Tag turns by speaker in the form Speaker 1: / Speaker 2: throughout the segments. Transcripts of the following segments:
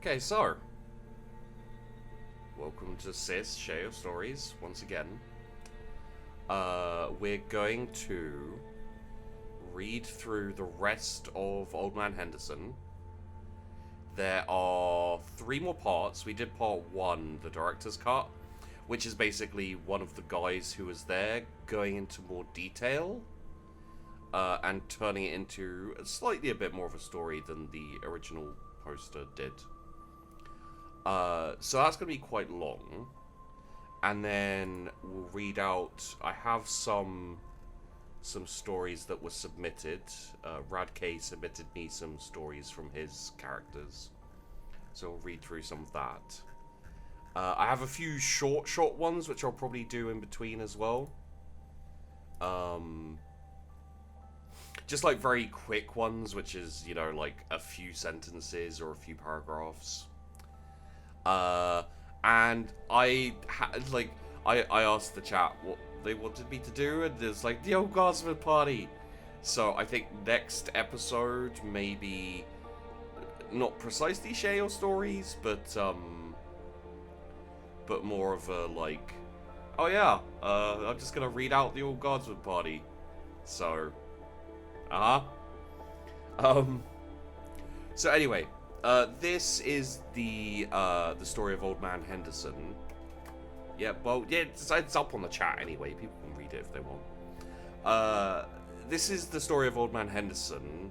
Speaker 1: Okay, so welcome to Sis Share Your Stories once again. We're going to read through the rest of Old Man Henderson. There are 3 more parts. We did part 1, the director's cut, which is basically one of the guys who was there going into more detail and turning it into slightly a bit more of a story than the original poster did. So that's going to be quite long. And then we'll read out... I have some stories that were submitted. Rad K submitted me some stories from his characters. So we'll read through some of that. I have a few short ones, which I'll probably do in between as well. Just like very quick ones, which is, you know, like a few sentences or a few paragraphs. And I asked the chat what they wanted me to do, and there's like the old Gazebo party. So I think next episode, maybe not precisely share your stories, but more of a like, oh yeah, I'm just gonna read out the old Gazebo party. So, so anyway. This is the story of Old Man Henderson. Yeah, well, yeah, it's up on the chat anyway. People can read it if they want. This is the story of Old Man Henderson,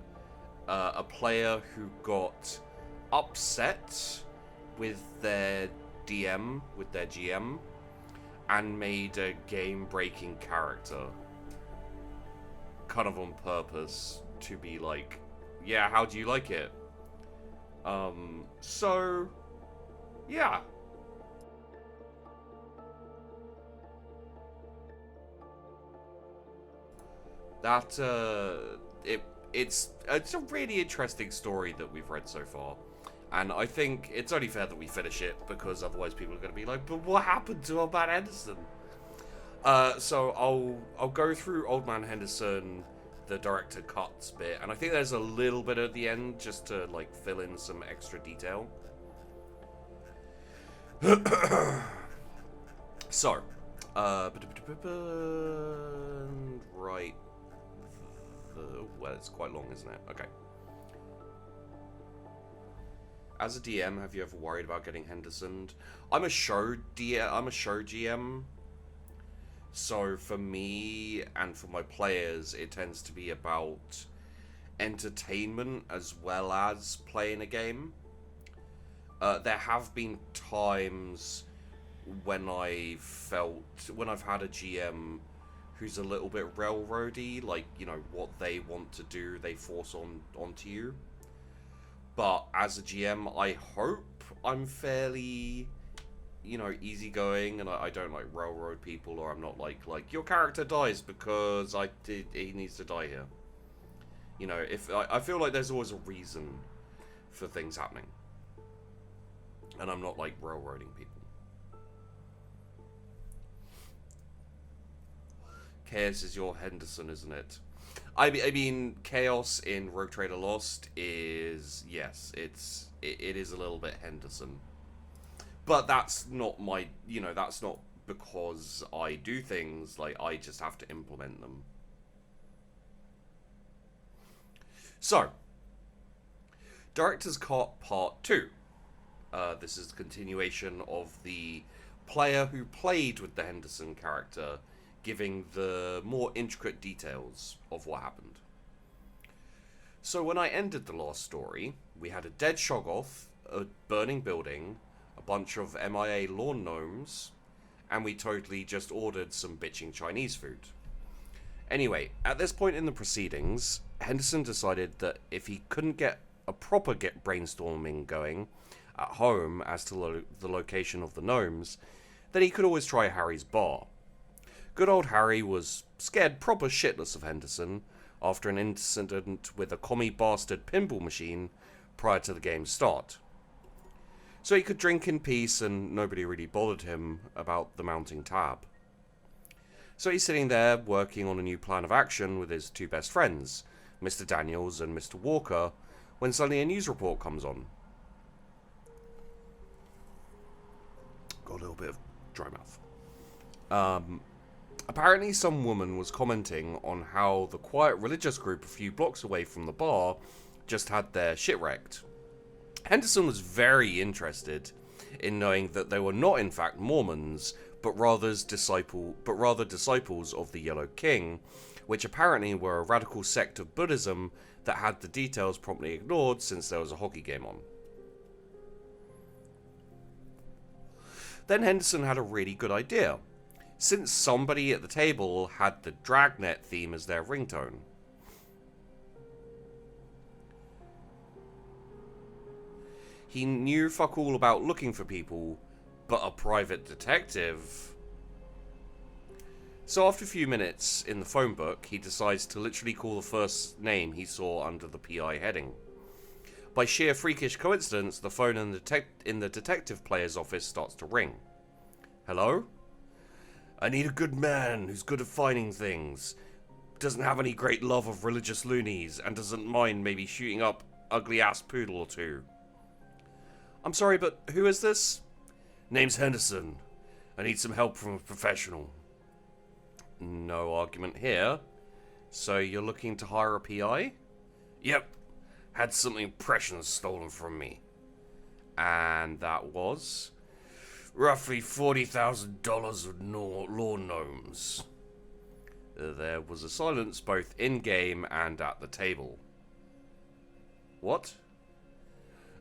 Speaker 1: a player who got upset with their DM, with their GM, and made a game-breaking character. Kind of on purpose, to be like, yeah, how do you like it? So, yeah. That, it's a really interesting story that we've read so far. And I think it's only fair that we finish it, because otherwise people are going to be like, but what happened to Old Man Henderson? So I'll go through Old Man Henderson, the director cuts bit, and I think there's a little bit at the end just to like fill in some extra detail. So, right, well, it's quite long, isn't it? Okay. As a DM, have you ever worried about getting Hendersoned? I'm a show GM. So for me and for my players, it tends to be about entertainment as well as playing a game. There have been times when I've had a GM who's a little bit railroady, like, you know, what they want to do, they force onto you. But as a GM, I hope I'm fairly, you know, easygoing, and I don't like railroad people, or I'm not like your character dies because he needs to die here. You know, if I feel like there's always a reason for things happening, and I'm not like railroading people. Chaos is your Henderson, isn't it? I mean, Chaos in Rogue Trader Lost is, yes, it is a little bit Henderson. But that's not my, you know, that's not because I do things, like, I just have to implement them. So, Director's Cut Part 2. This is the continuation of the player who played with the Henderson character, giving the more intricate details of what happened. So when I ended the last story, we had a dead Shoggoth, a burning building, a bunch of MIA lawn gnomes, and we totally just ordered some bitching Chinese food. Anyway, at this point in the proceedings, Henderson decided that if he couldn't get a proper brainstorming going at home as to the location of the gnomes, then he could always try Harry's bar. Good old Harry was scared proper shitless of Henderson after an incident with a commie bastard pinball machine prior to the game's start. So he could drink in peace, and nobody really bothered him about the mounting tab. So he's sitting there working on a new plan of action with his 2 best friends, Mr. Daniels and Mr. Walker, when suddenly a news report comes on. got a little bit of dry mouth. Apparently some woman was commenting on how the quiet religious group a few blocks away from the bar just had their shit wrecked. Henderson was very interested in knowing that they were not in fact Mormons, but rather disciples of the Yellow King, which apparently were a radical sect of Buddhism that had the details promptly ignored since there was a hockey game on. Then Henderson had a really good idea, since somebody at the table had the Dragnet theme as their ringtone. He knew fuck all about looking for people, but a private detective. So after a few minutes in the phone book, he decides to literally call the first name he saw under the PI heading. By sheer freakish coincidence, the phone in the detective player's office starts to ring. Hello? I need a good man who's good at finding things, doesn't have any great love of religious loonies, and doesn't mind maybe shooting up ugly-ass poodle or two. I'm sorry, but who is this? Name's Henderson. I need some help from a professional. No argument here. So you're looking to hire a PI? Yep. Had something precious stolen from me. And that was? Roughly $40,000 of lawn gnomes. There was a silence both in-game and at the table. What?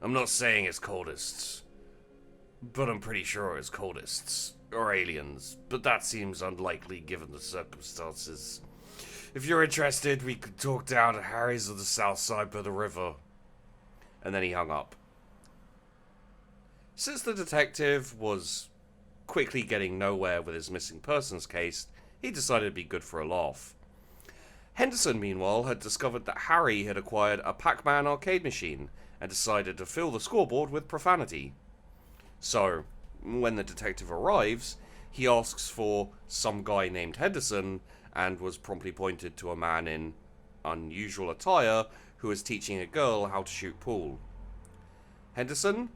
Speaker 1: I'm not saying it's cultists, but I'm pretty sure it's cultists. Or aliens, but that seems unlikely given the circumstances. If you're interested, we could talk down at Harry's on the south side by the river. And then he hung up. Since the detective was quickly getting nowhere with his missing persons case, he decided it'd be good for a laugh. Henderson, meanwhile, had discovered that Harry had acquired a Pac-Man arcade machine and decided to fill the scoreboard with profanity. So, when the detective arrives, he asks for some guy named Henderson and was promptly pointed to a man in unusual attire who was teaching a girl how to shoot pool. Henderson?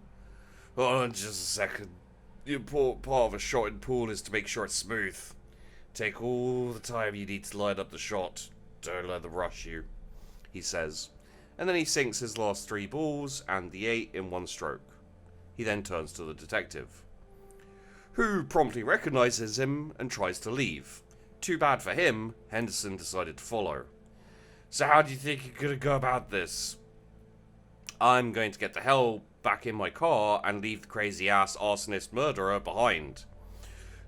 Speaker 1: Hold on just a second. The important part of a shot in pool is to make sure it's smooth. Take all the time you need to line up the shot. Don't let them rush you, he says. And then he sinks his last 3 balls and the 8 in one stroke. He then turns to the detective, who promptly recognizes him and tries to leave. Too bad for him, Henderson decided to follow. So how do you think you're going to go about this? I'm going to get the hell back in my car and leave the crazy-ass arsonist murderer behind.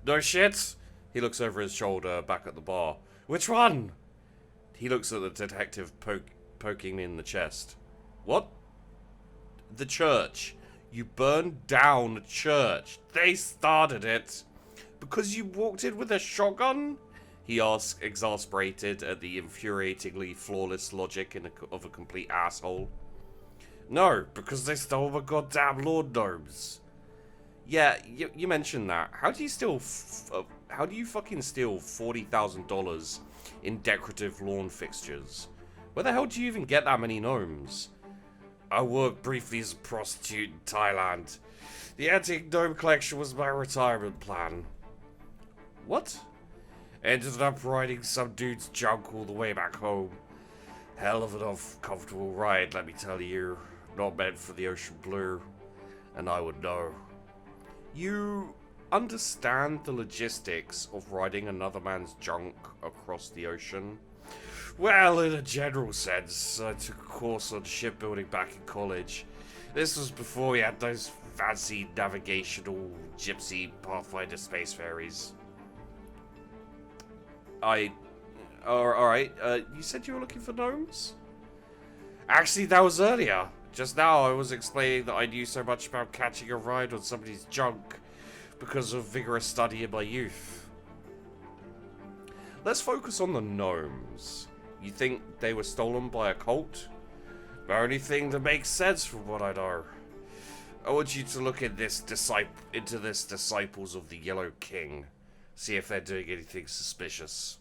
Speaker 1: No shit? He looks over his shoulder back at the bar. Which one? He looks at the detective poking me in the chest. What? The church. You burned down a church. They started it. Because you walked in with a shotgun? He asked, exasperated at the infuriatingly flawless logic of a complete asshole. No, because they stole my goddamn lawn gnomes. Yeah, you mentioned that. How do you fucking steal $40,000 in decorative lawn fixtures? Where the hell do you even get that many gnomes? I worked briefly as a prostitute in Thailand. The antique gnome collection was my retirement plan. What? Ended up riding some dude's junk all the way back home. Hell of an uncomfortable ride, let me tell you. Not meant for the ocean blue. And I would know. You understand the logistics of riding another man's junk across the ocean? Well, in a general sense, I took a course on shipbuilding back in college. This was before we had those fancy navigational gypsy Pathfinder space ferries. Alright, you said you were looking for gnomes? Actually, that was earlier. Just now I was explaining that I knew so much about catching a ride on somebody's junk because of vigorous study in my youth. Let's focus on the gnomes. You think they were stolen by a cult? The only thing that makes sense from what I know. I want you to look at into this Disciples of the Yellow King. See if they're doing anything suspicious.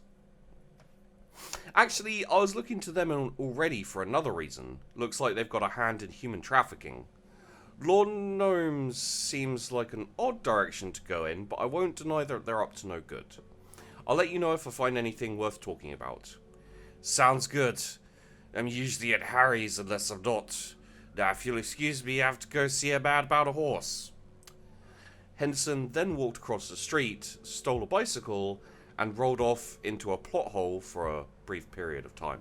Speaker 1: Actually, I was looking to them already for another reason. Looks like they've got a hand in human trafficking. Lawn Gnomes seems like an odd direction to go in, but I won't deny that they're up to no good. I'll let you know if I find anything worth talking about. Sounds good. I'm usually at Harry's unless I'm not. Now, if you'll excuse me, I have to go see a man about a horse. Henderson then walked across the street, stole a bicycle, and rolled off into a plot hole for a brief period of time.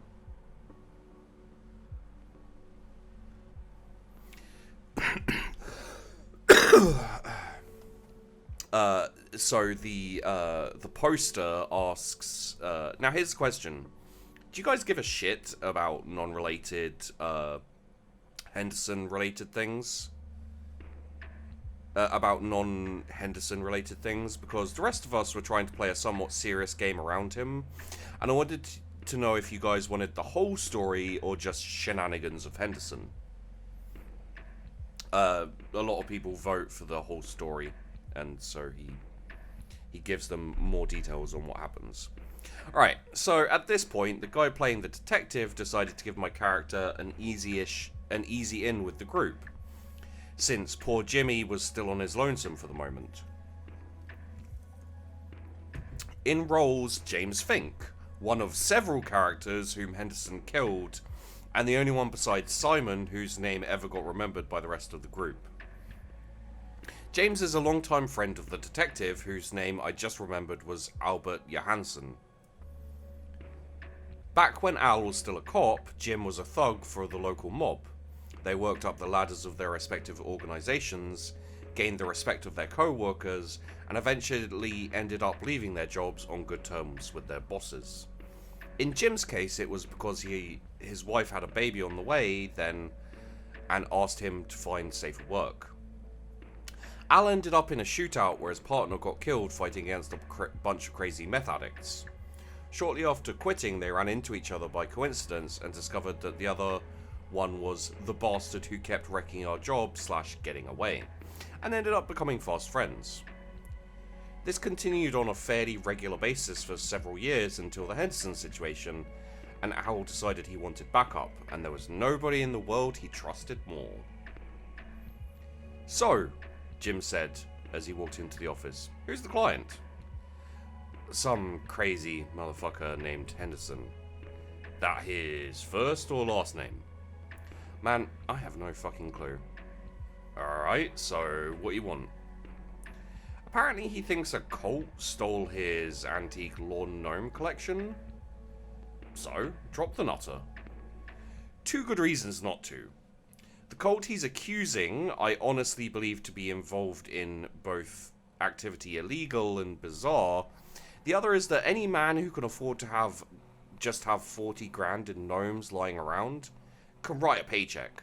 Speaker 1: So the poster asks. Now here's the question: do you guys give a shit about non-related Henderson-related things? About non-Henderson related things, because the rest of us were trying to play a somewhat serious game around him, and I wanted to know if you guys wanted the whole story or just shenanigans of Henderson. A lot of people vote for the whole story, and so he gives them more details on what happens. Alright, so at this point, the guy playing the detective decided to give my character an easy in with the group, since poor Jimmy was still on his lonesome for the moment. In rolls James Fink, one of several characters whom Henderson killed, and the only one besides Simon whose name ever got remembered by the rest of the group. James is a longtime friend of the detective, whose name I just remembered was Albert Johansson. Back when Al was still a cop, Jim was a thug for the local mob. They worked up the ladders of their respective organisations, gained the respect of their co-workers, and eventually ended up leaving their jobs on good terms with their bosses. In Jim's case, it was because his wife had a baby on the way then, and asked him to find safer work. Al ended up in a shootout where his partner got killed fighting against a bunch of crazy meth addicts. Shortly after quitting, they ran into each other by coincidence and discovered that the other one was the bastard who kept wrecking our job / getting away, and ended up becoming fast friends. This continued on a fairly regular basis for several years until the Henderson situation, and Al decided he wanted backup, and there was nobody in the world he trusted more. So, Jim said as he walked into the office, "Who's the client?" "Some crazy motherfucker named Henderson." "That his first or last name?" "Man, I have no fucking clue." "Alright, so what you want?" "Apparently he thinks a cult stole his antique lawn gnome collection." "So, drop the nutter." "Two good reasons not to. The cult he's accusing, I honestly believe to be involved in both activity illegal and bizarre. The other is that any man who can afford to just have 40 grand in gnomes lying around can write a paycheck."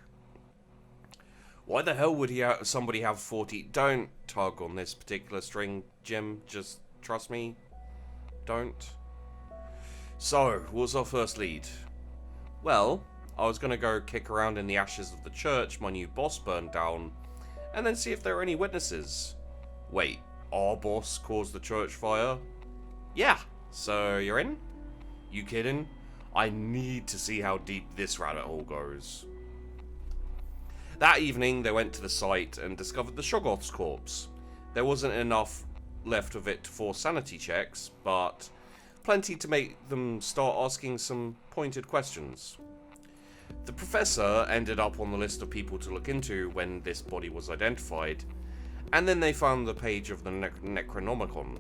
Speaker 1: "Why the hell would somebody have 40? Don't tug on this particular string, Jim. Just trust me. Don't." "So, what's our first lead?" "Well, I was going to go kick around in the ashes of the church my new boss burned down, and then see if there are any witnesses." "Wait, our boss caused the church fire?" "Yeah, so you're in?" "You kidding? I need to see how deep this rabbit hole goes." That evening, they went to the site and discovered the Shoggoth's corpse. There wasn't enough left of it to force sanity checks, but plenty to make them start asking some pointed questions. The professor ended up on the list of people to look into when this body was identified, and then they found the page of the Necronomicon.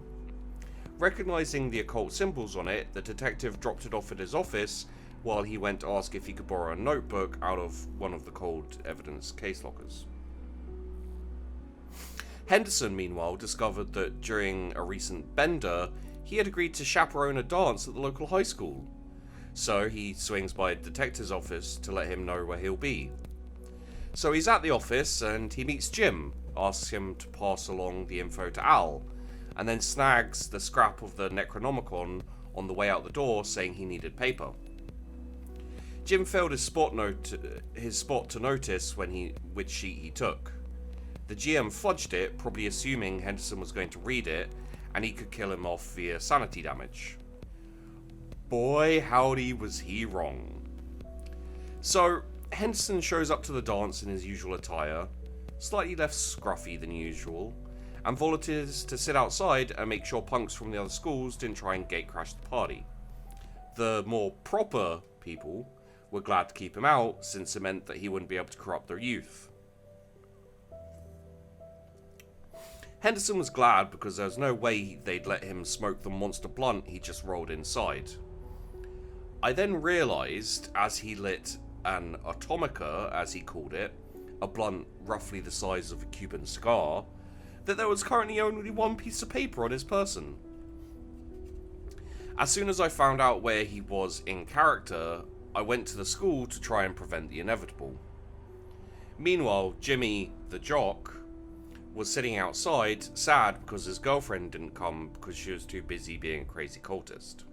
Speaker 1: Recognizing the occult symbols on it, the detective dropped it off at his office while he went to ask if he could borrow a notebook out of one of the cold evidence case lockers. Henderson, meanwhile, discovered that during a recent bender, he had agreed to chaperone a dance at the local high school. So he swings by a detective's office to let him know where he'll be. So he's at the office and he meets Jim, asks him to pass along the info to Al, and then snags the scrap of the Necronomicon on the way out the door, saying he needed paper. Jim failed his spot to notice which sheet he took. The GM fudged it, probably assuming Henderson was going to read it, and he could kill him off via sanity damage. Boy, howdy was he wrong. So, Henderson shows up to the dance in his usual attire, slightly less scruffy than usual, and volunteers to sit outside and make sure punks from the other schools didn't try and gatecrash the party. The more proper people were glad to keep him out, since it meant that he wouldn't be able to corrupt their youth. Henderson was glad because there was no way they'd let him smoke the monster blunt he just rolled inside. I then realised, as he lit an atomica, as he called it, a blunt roughly the size of a Cuban cigar, that there was currently only one piece of paper on his person. As soon as I found out where he was in character, I went to the school to try and prevent the inevitable. Meanwhile, Jimmy, the jock, was sitting outside, sad because his girlfriend didn't come because she was too busy being a crazy cultist.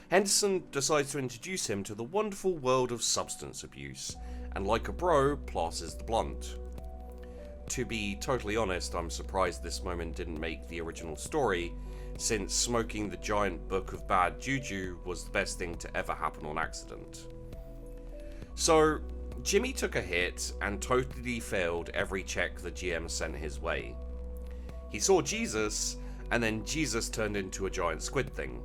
Speaker 1: Henderson decides to introduce him to the wonderful world of substance abuse, and like a bro, passes the blunt. To be totally honest, I'm surprised this moment didn't make the original story, since smoking the giant book of bad juju was the best thing to ever happen on accident. So, Jimmy took a hit and totally failed every check the GM sent his way. He saw Jesus, and then Jesus turned into a giant squid thing.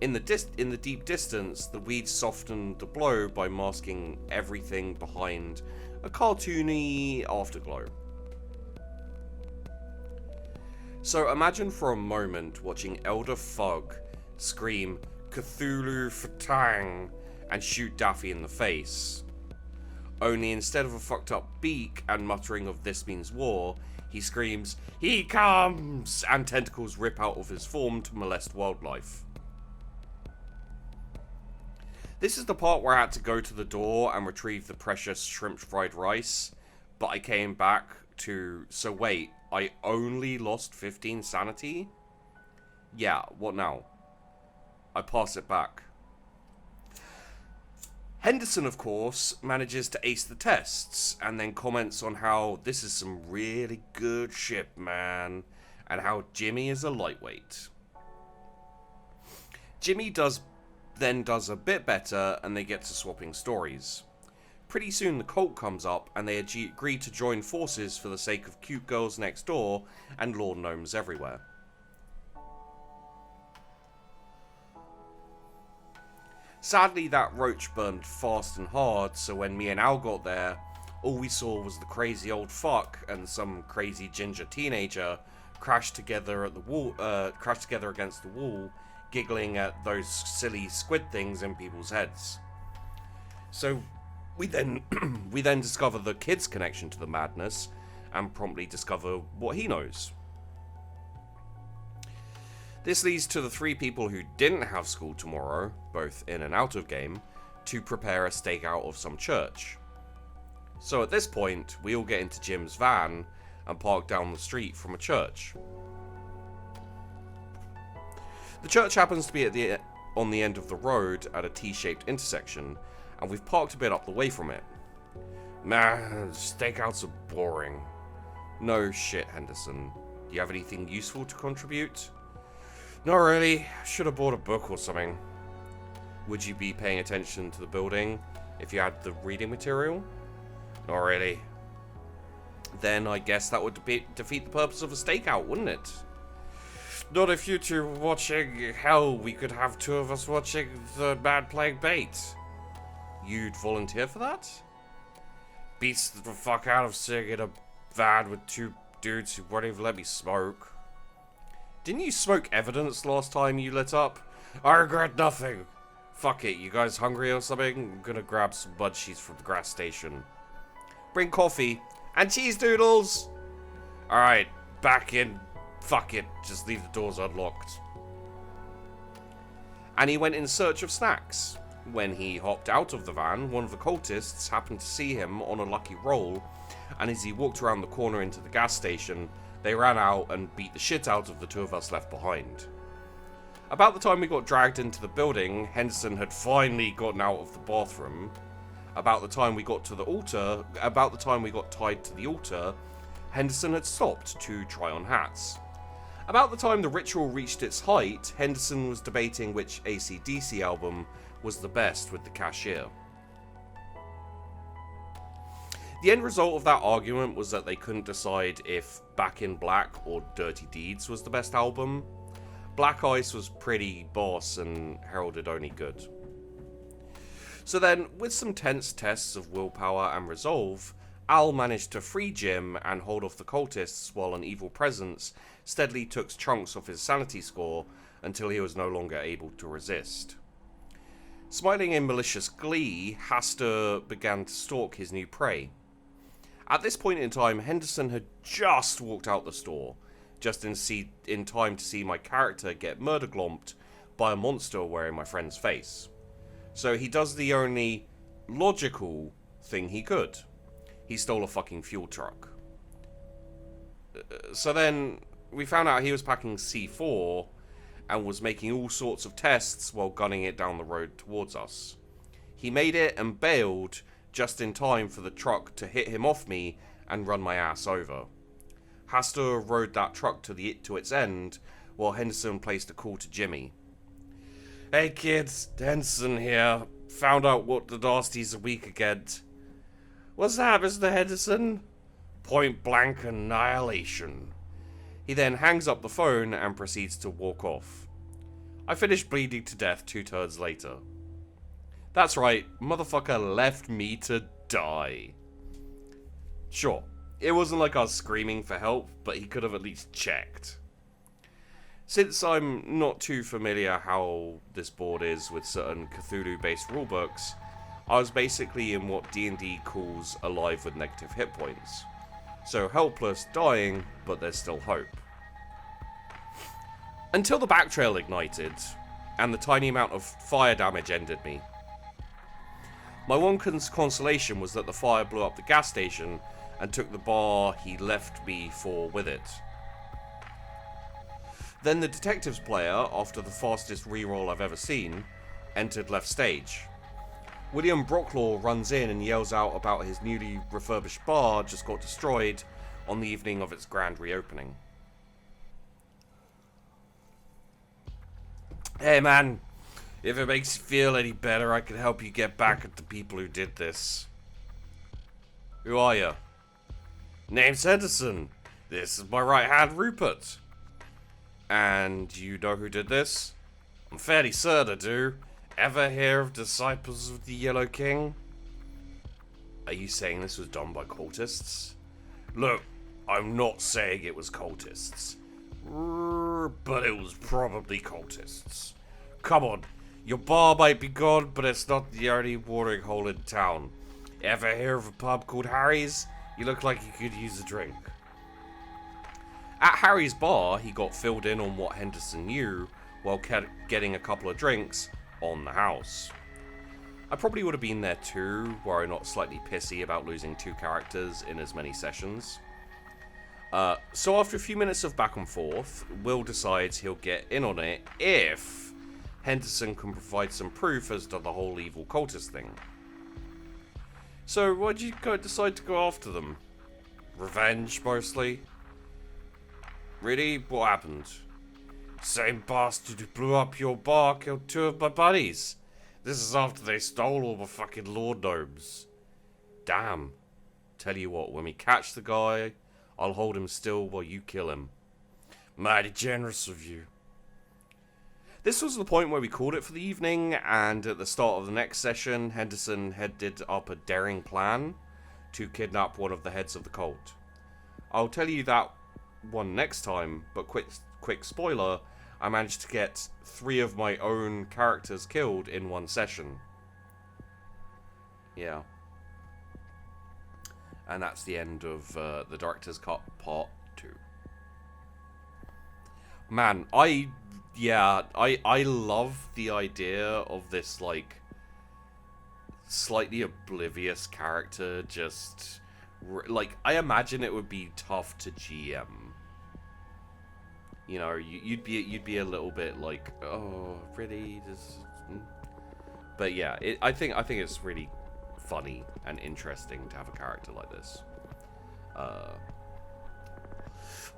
Speaker 1: In the deep distance, the weeds softened the blow by masking everything behind a cartoony afterglow. So imagine for a moment watching Elder Fug scream Cthulhu Fatang and shoot Daffy in the face. Only instead of a fucked up beak and muttering of "this means war," he screams, "He comes!" and tentacles rip out of his form to molest wildlife. This is the part where I had to go to the door and retrieve the precious shrimp fried rice, but I came back to, so wait, I only lost 15 sanity? Yeah, what now? I pass it back. Henderson, of course, manages to ace the tests, and then comments on how this is some really good shit, man, and how Jimmy is a lightweight. Jimmy then does a bit better, and they get to swapping stories. Pretty soon the cult comes up, and they agree to join forces for the sake of cute girls next door and lawn gnomes everywhere. Sadly, that roach burned fast and hard, so when me and Al got there, all we saw was the crazy old fuck and some crazy ginger teenager crash together against the wall, giggling at those silly squid things in people's heads. So we then discover the kid's connection to the madness, and promptly discover what he knows. This leads to the three people who didn't have school tomorrow, both in and out of game, to prepare a stakeout of some church. So at this point, we all get into Jim's van and park down the street from a church. The church happens to be on the end of the road at a T-shaped intersection, and we've parked a bit up the way from it. Man, stakeouts are boring. No shit, Henderson. Do you have anything useful to contribute? Not really. Should have bought a book or something. Would you be paying attention to the building if you had the reading material? Not really. Then I guess that would defeat the purpose of a stakeout, wouldn't it? Not if you two were watching. Hell, we could have two of us watching the Mad Plague Bait. You'd volunteer for that? Beats the fuck out of sitting in a van with two dudes who won't even let me smoke. Didn't you smoke evidence last time you lit up? I regret nothing. Fuck it, you guys hungry or something? I'm gonna grab some munchies from the gas station. Bring coffee. And cheese doodles! Alright, back in. Fuck it, just leave the doors unlocked. And he went in search of snacks. When he hopped out of the van, one of the cultists happened to see him on a lucky roll, and as he walked around the corner into the gas station, they ran out and beat the shit out of the two of us left behind. About the time we got dragged into the building, Henderson had finally gotten out of the bathroom. About the time we got tied to the altar, Henderson had stopped to try on hats. About the time the ritual reached its height, Henderson was debating which AC/DC album was the best with the cashier. The end result of that argument was that they couldn't decide if Back in Black or Dirty Deeds was the best album. Black Ice was pretty boss and heralded only good. So then, with some tense tests of willpower and resolve, Al managed to free Jim and hold off the cultists while an evil presence steadily took chunks off his sanity score until he was no longer able to resist. Smiling in malicious glee, Hastur began to stalk his new prey. At this point in time, Henderson had just walked out the store, just in time to see my character get murder-glomped by a monster wearing my friend's face. So he does the only logical thing he could. He stole a fucking fuel truck. So then we found out he was packing C4 and was making all sorts of tests while gunning it down the road towards us. He made it and bailed just in time for the truck to hit him off me and run my ass over. Hastur rode that truck to its end while Henderson placed a call to Jimmy. Hey kids, Henderson here. Found out what the nasty's a week again. What's that, Mr. Henderson? Point blank annihilation. He then hangs up the phone and proceeds to walk off. I finished bleeding to death 2 turns later. That's right, motherfucker left me to die. Sure, it wasn't like I was screaming for help, but he could have at least checked. Since I'm not too familiar how this board is with certain Cthulhu-based rulebooks, I was basically in what D&D calls alive with negative hit points. So helpless, dying, but there's still hope. Until the back trail ignited, and the tiny amount of fire damage ended me. My one consolation was that the fire blew up the gas station and took the bar he left me for with it. Then the detectives player, after the fastest reroll I've ever seen, entered left stage. William Brocklaw runs in and yells out about his newly refurbished bar just got destroyed on the evening of its grand reopening. Hey man, if it makes you feel any better, I can help you get back at the people who did this. Who are you? Name's Henderson. This is my right hand, Rupert. And you know who did this? I'm fairly certain I do. Ever hear of Disciples of the Yellow King? Are you saying this was done by cultists? Look, I'm not saying it was cultists. But it was probably cultists. Come on, your bar might be gone, but it's not the only watering hole in town. Ever hear of a pub called Harry's? You look like you could use a drink. At Harry's bar, he got filled in on what Henderson knew, while getting a couple of drinks on the house. I probably would have been there too, were I not slightly pissy about losing 2 characters in as many sessions. So after a few minutes of back and forth, Will decides he'll get in on it if Henderson can provide some proof as to the whole evil cultist thing. So why'd you decide to go after them? Revenge, mostly? Really? What happened? Same bastard who blew up your bar killed 2 of my buddies. This is after they stole all my fucking lord gnomes. Damn. Tell you what, when we catch the guy, I'll hold him still while you kill him. Mighty generous of you. This was the point where we called it for the evening, and at the start of the next session, Henderson headed up a daring plan to kidnap one of the heads of the cult. I'll tell you that one next time, but quick spoiler, I managed to get 3 of my own characters killed in one session. Yeah. And that's the end of the Director's Cut Part 2. Man, I love the idea of this, like, slightly oblivious character just... Like, I imagine it would be tough to GM. You know, you'd be a little bit like, oh, really? But yeah, I think it's really funny and interesting to have a character like this.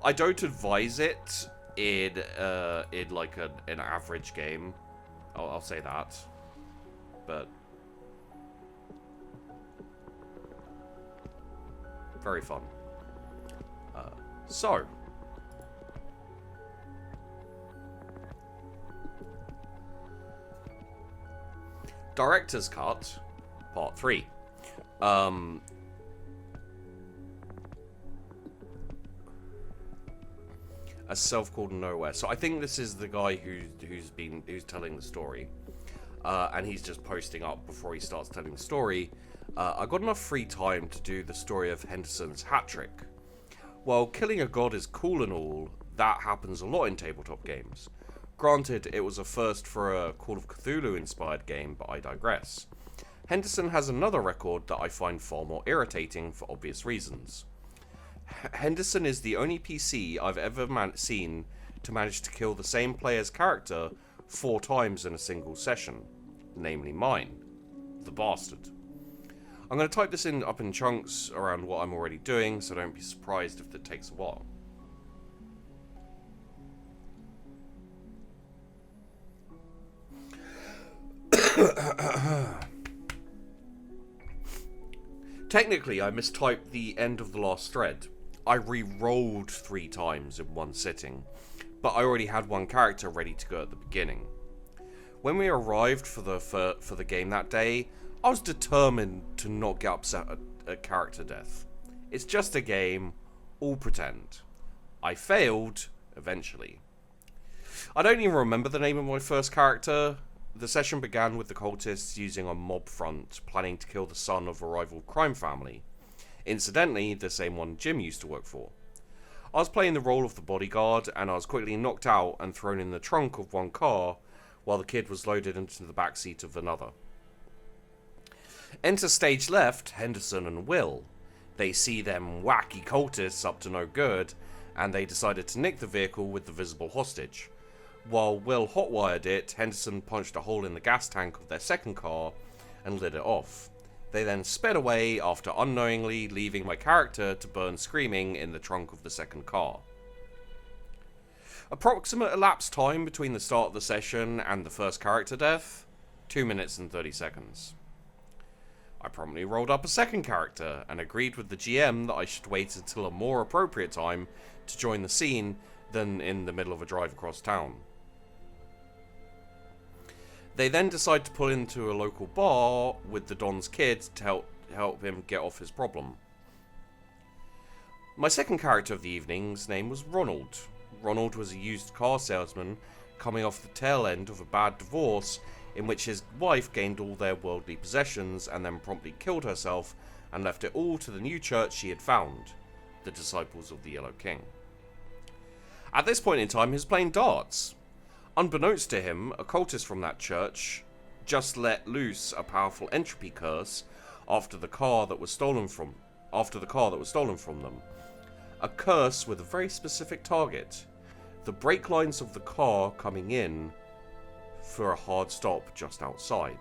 Speaker 1: I don't advise it in like an average game. I'll say that, but Very fun. So. Director's Cut, Part 3. A self-called nowhere. So I think this is the guy who's telling the story, and he's just posting up before he starts telling the story. I got enough free time to do the story of Henderson's hat trick. While killing a god is cool and all, that happens a lot in tabletop games. Granted, it was a first for a Call of Cthulhu-inspired game, but I digress. Henderson has another record that I find far more irritating for obvious reasons. Henderson is the only PC I've ever seen to manage to kill the same player's character 4 times in a single session, namely mine, the bastard. I'm going to type this up in chunks around what I'm already doing, so don't be surprised if it takes a while. Technically, I mistyped the end of the last thread. I re-rolled 3 times in one sitting, but I already had one character ready to go at the beginning. When we arrived for the game that day, I was determined to not get upset at character death. It's just a game, all pretend. I failed, eventually. I don't even remember the name of my first character. The session began with the cultists using a mob front, planning to kill the son of a rival crime family. Incidentally, the same one Jim used to work for. I was playing the role of the bodyguard, and I was quickly knocked out and thrown in the trunk of one car, while the kid was loaded into the backseat of another. Enter stage left, Henderson and Will. They see them wacky cultists up to no good, and they decided to nick the vehicle with the visible hostage. While Will hotwired it, Henderson punched a hole in the gas tank of their second car and lit it off. They then sped away after unknowingly leaving my character to burn screaming in the trunk of the second car. Approximate elapsed time between the start of the session and the first character death, 2 minutes and 30 seconds. I promptly rolled up a second character and agreed with the GM that I should wait until a more appropriate time to join the scene than in the middle of a drive across town. They then decide to pull into a local bar with the Don's kid to help him get off his problem. My second character of the evening's name was Ronald. Ronald was a used car salesman coming off the tail end of a bad divorce in which his wife gained all their worldly possessions and then promptly killed herself and left it all to the new church she had found, the Disciples of the Yellow King. At this point in time, he was playing darts. Unbeknownst to him, a cultist from that church just let loose a powerful entropy curse after the car that was stolen from them. A curse with a very specific target: the brake lines of the car coming in for a hard stop just outside.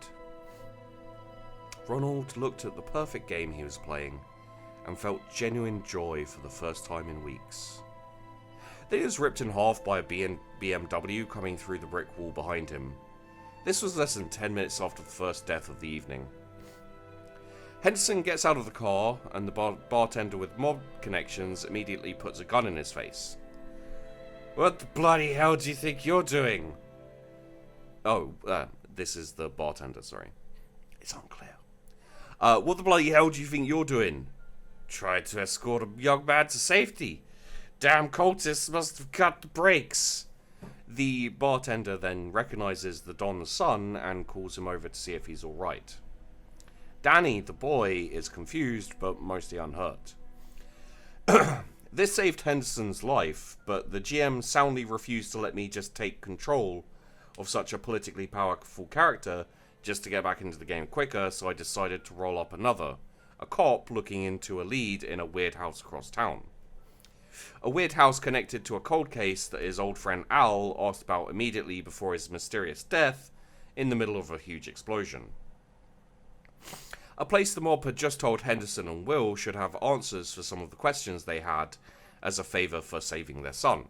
Speaker 1: Ronald looked at the perfect game he was playing and felt genuine joy for the first time in weeks. Then he was ripped in half by a BMW coming through the brick wall behind him. This was less than 10 minutes after the first death of the evening. Henderson gets out of the car, and the bartender with mob connections immediately puts a gun in his face. "What the bloody hell do you think you're doing?" This is the bartender, sorry. It's unclear. "What the bloody hell do you think you're doing?" "Tried to escort a young man to safety. Damn cultists must have cut the brakes." The bartender then recognizes the Don's son and calls him over to see if he's alright. Danny, the boy, is confused but mostly unhurt. This saved Henderson's life, but the GM soundly refused to let me just take control of such a politically powerful character just to get back into the game quicker, so I decided to roll up another, a cop looking into a lead in a weird house across town. A weird house connected to a cold case that his old friend Al asked about immediately before his mysterious death in the middle of a huge explosion. A place the mob had just told Henderson and Will should have answers for some of the questions they had as a favour for saving their son.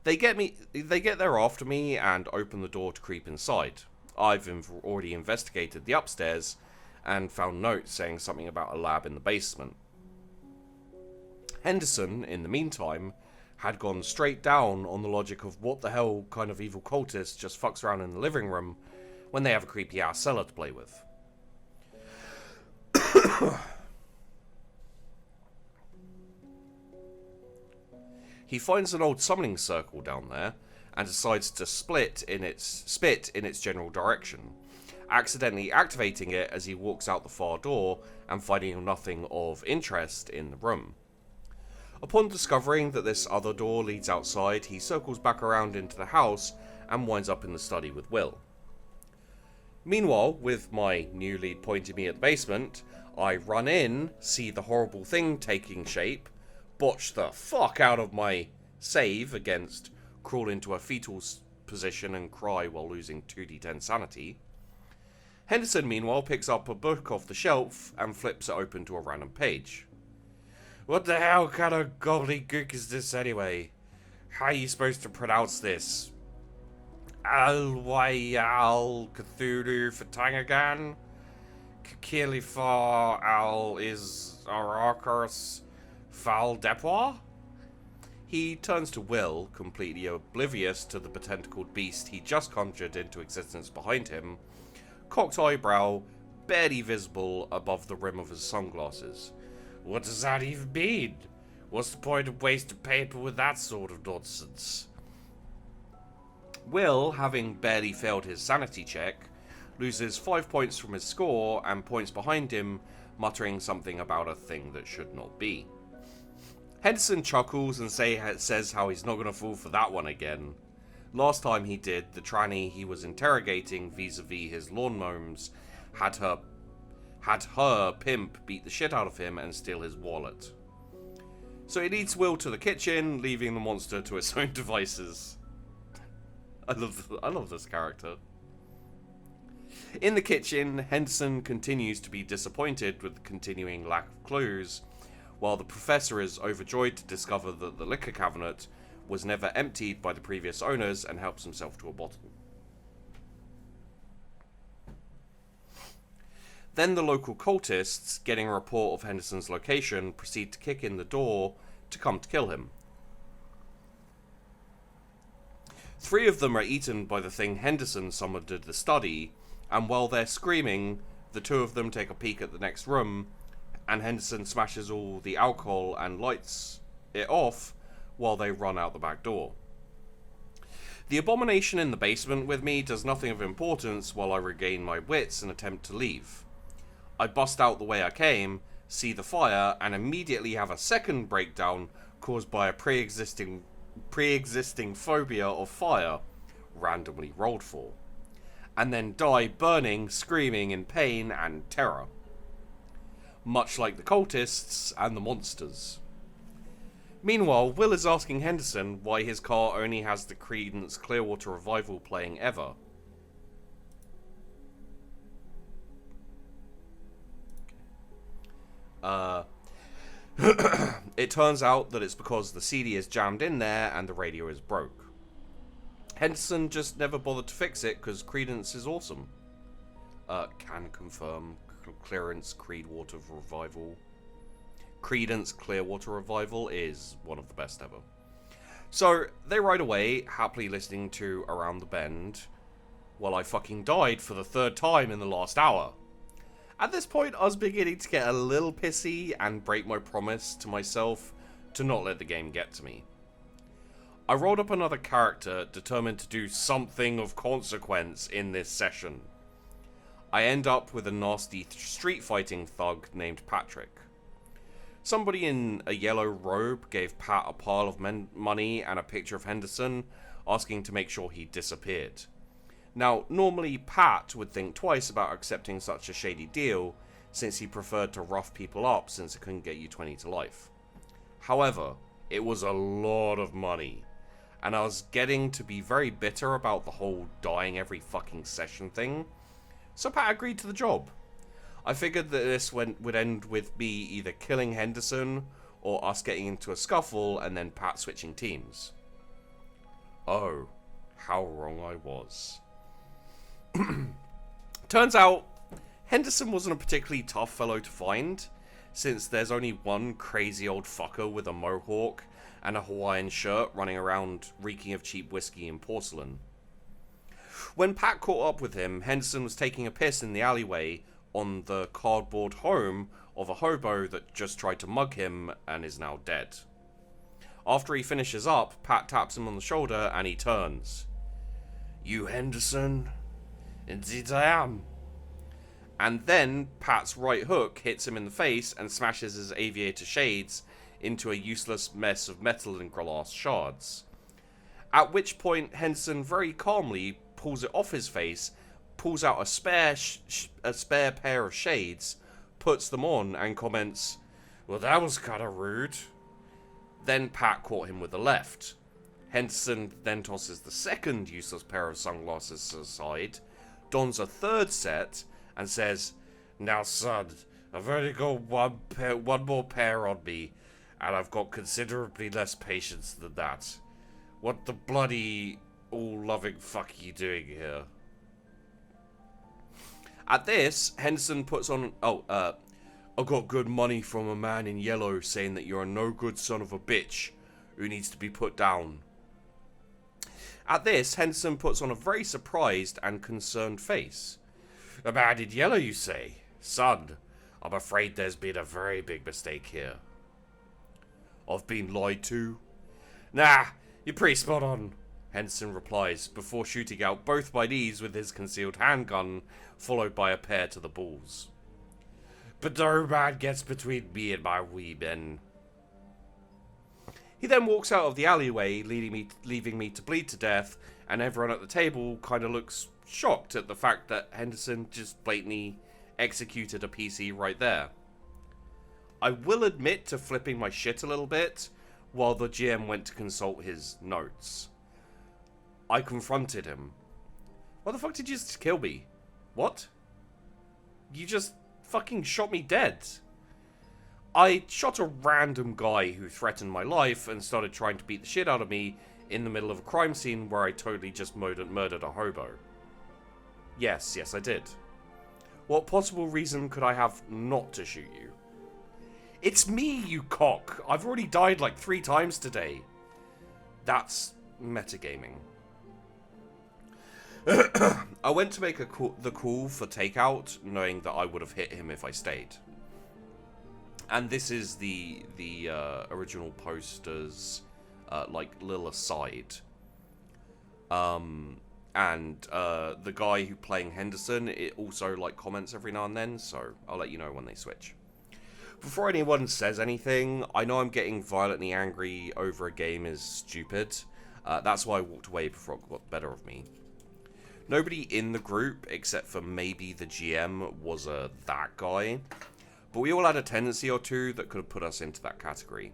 Speaker 1: They get there after me and open the door to creep inside. I've already investigated the upstairs and found notes saying something about a lab in the basement. Henderson, in the meantime, had gone straight down on the logic of what the hell kind of evil cultist just fucks around in the living room when they have a creepy ass cellar to play with. He finds an old summoning circle down there and decides to spit in its general direction, accidentally activating it as he walks out the far door and finding nothing of interest in the room. Upon discovering that this other door leads outside, he circles back around into the house and winds up in the study with Will. Meanwhile, with my new lead pointing me at the basement, I run in, see the horrible thing taking shape, botch the fuck out of my save against crawl into a fetal position and cry while losing 2d10 sanity. Henderson, meanwhile, picks up a book off the shelf and flips it open to a random page. What the hell kind of gobbledygook is this anyway? How are you supposed to pronounce this? Al-Wayal Cthulhu Fatangagan? Kikilifar Al is Arakars Fal Depwa? He turns to Will, completely oblivious to the potentacled beast he just conjured into existence behind him, cocked eyebrow, barely visible above the rim of his sunglasses. What does that even mean? What's the point of wasting paper with that sort of nonsense? Will, having barely failed his sanity check, loses 5 points from his score and points behind him, muttering something about a thing that should not be. Henderson chuckles and says how he's not going to fall for that one again. Last time he did, the tranny he was interrogating vis-a-vis his lawn gnomes had her pimp beat the shit out of him and steal his wallet. So he leads Will to the kitchen, leaving the monster to its own devices. I love this character. In the kitchen, Henderson continues to be disappointed with the continuing lack of clues, while the professor is overjoyed to discover that the liquor cabinet was never emptied by the previous owners and helps himself to a bottle. Then the local cultists, getting a report of Henderson's location, proceed to kick in the door to come to kill him. 3 of them are eaten by the thing Henderson summoned at the study, and while they're screaming, the 2 of them take a peek at the next room, and Henderson smashes all the alcohol and lights it off while they run out the back door. The abomination in the basement with me does nothing of importance while I regain my wits and attempt to leave. I bust out the way I came, see the fire, and immediately have a second breakdown caused by a pre-existing phobia of fire, randomly rolled for, and then die burning, screaming in pain and terror. Much like the cultists and the monsters. Meanwhile, Will is asking Henderson why his car only has the Creedence Clearwater Revival playing ever. It turns out that it's because the CD is jammed in there and the radio is broke. Henderson just never bothered to fix it because Creedence is awesome. Can confirm Clearance Creedwater Revival. Creedence Clearwater Revival is one of the best ever. So they ride away, happily listening to Around the Bend, while I fucking died for the 3rd time in the last hour. At this point, I was beginning to get a little pissy and break my promise to myself to not let the game get to me. I rolled up another character determined to do something of consequence in this session. I end up with a nasty street fighting thug named Patrick. Somebody in a yellow robe gave Pat a pile of money and a picture of Henderson, asking to make sure he disappeared. Now, normally Pat would think twice about accepting such a shady deal, since he preferred to rough people up since it couldn't get you 20 to life. However, it was a lot of money, and I was getting to be very bitter about the whole dying every fucking session thing, so Pat agreed to the job. I figured that this would end with me either killing Henderson, or us getting into a scuffle and then Pat switching teams. Oh, how wrong I was. Turns out, Henderson wasn't a particularly tough fellow to find, since there's only one crazy old fucker with a mohawk and a Hawaiian shirt running around reeking of cheap whiskey and porcelain. When Pat caught up with him, Henderson was taking a piss in the alleyway on the cardboard home of a hobo that just tried to mug him and is now dead. After he finishes up, Pat taps him on the shoulder and he turns. "You Henderson?" "Indeed I am." And then Pat's right hook hits him in the face and smashes his aviator shades into a useless mess of metal and glass shards. At which point Henderson very calmly pulls it off his face, pulls out a spare pair of shades, puts them on and comments, "Well, that was kinda rude." Then Pat caught him with the left. Henderson then tosses the second useless pair of sunglasses aside, dons a third set, and says, "Now, son, I've only got one more pair on me, and I've got considerably less patience than that. What the bloody all-loving fuck are you doing here?" At this, Henderson puts on, "I got good money from a man in yellow saying that you're a no-good son of a bitch who needs to be put down." At this, Henderson puts on a very surprised and concerned face. "A man in yellow, you say? Son, I'm afraid there's been a very big mistake here." "I've been lied to?" "Nah, you're pretty spot on," Henderson replies, before shooting out both my knees with his concealed handgun, followed by a pair to the balls. "But no man gets between me and my wee men." He then walks out of the alleyway, leaving me to bleed to death, and everyone at the table kind of looks shocked at the fact that Henderson just blatantly executed a PC right there. I will admit to flipping my shit a little bit while the GM went to consult his notes. I confronted him. "Why the fuck did you just kill me? What? You just fucking shot me dead." I shot a random guy who threatened my life and started trying to beat the shit out of me in the middle of a crime scene where I totally just murdered a hobo. Yes, I did. What possible reason could I have not to shoot you? "It's me, you cock! I've already died like 3 times today." That's metagaming. I went to make the call for takeout, knowing that I would have hit him if I stayed. And this is the original poster's little aside. And the guy who playing Henderson, it also comments every now and then, so I'll let you know when they switch. Before anyone says anything, I know I'm getting violently angry over a game is stupid. That's why I walked away before it got the better of me. Nobody in the group, except for maybe the GM, was that guy. But we all had a tendency or two that could have put us into that category.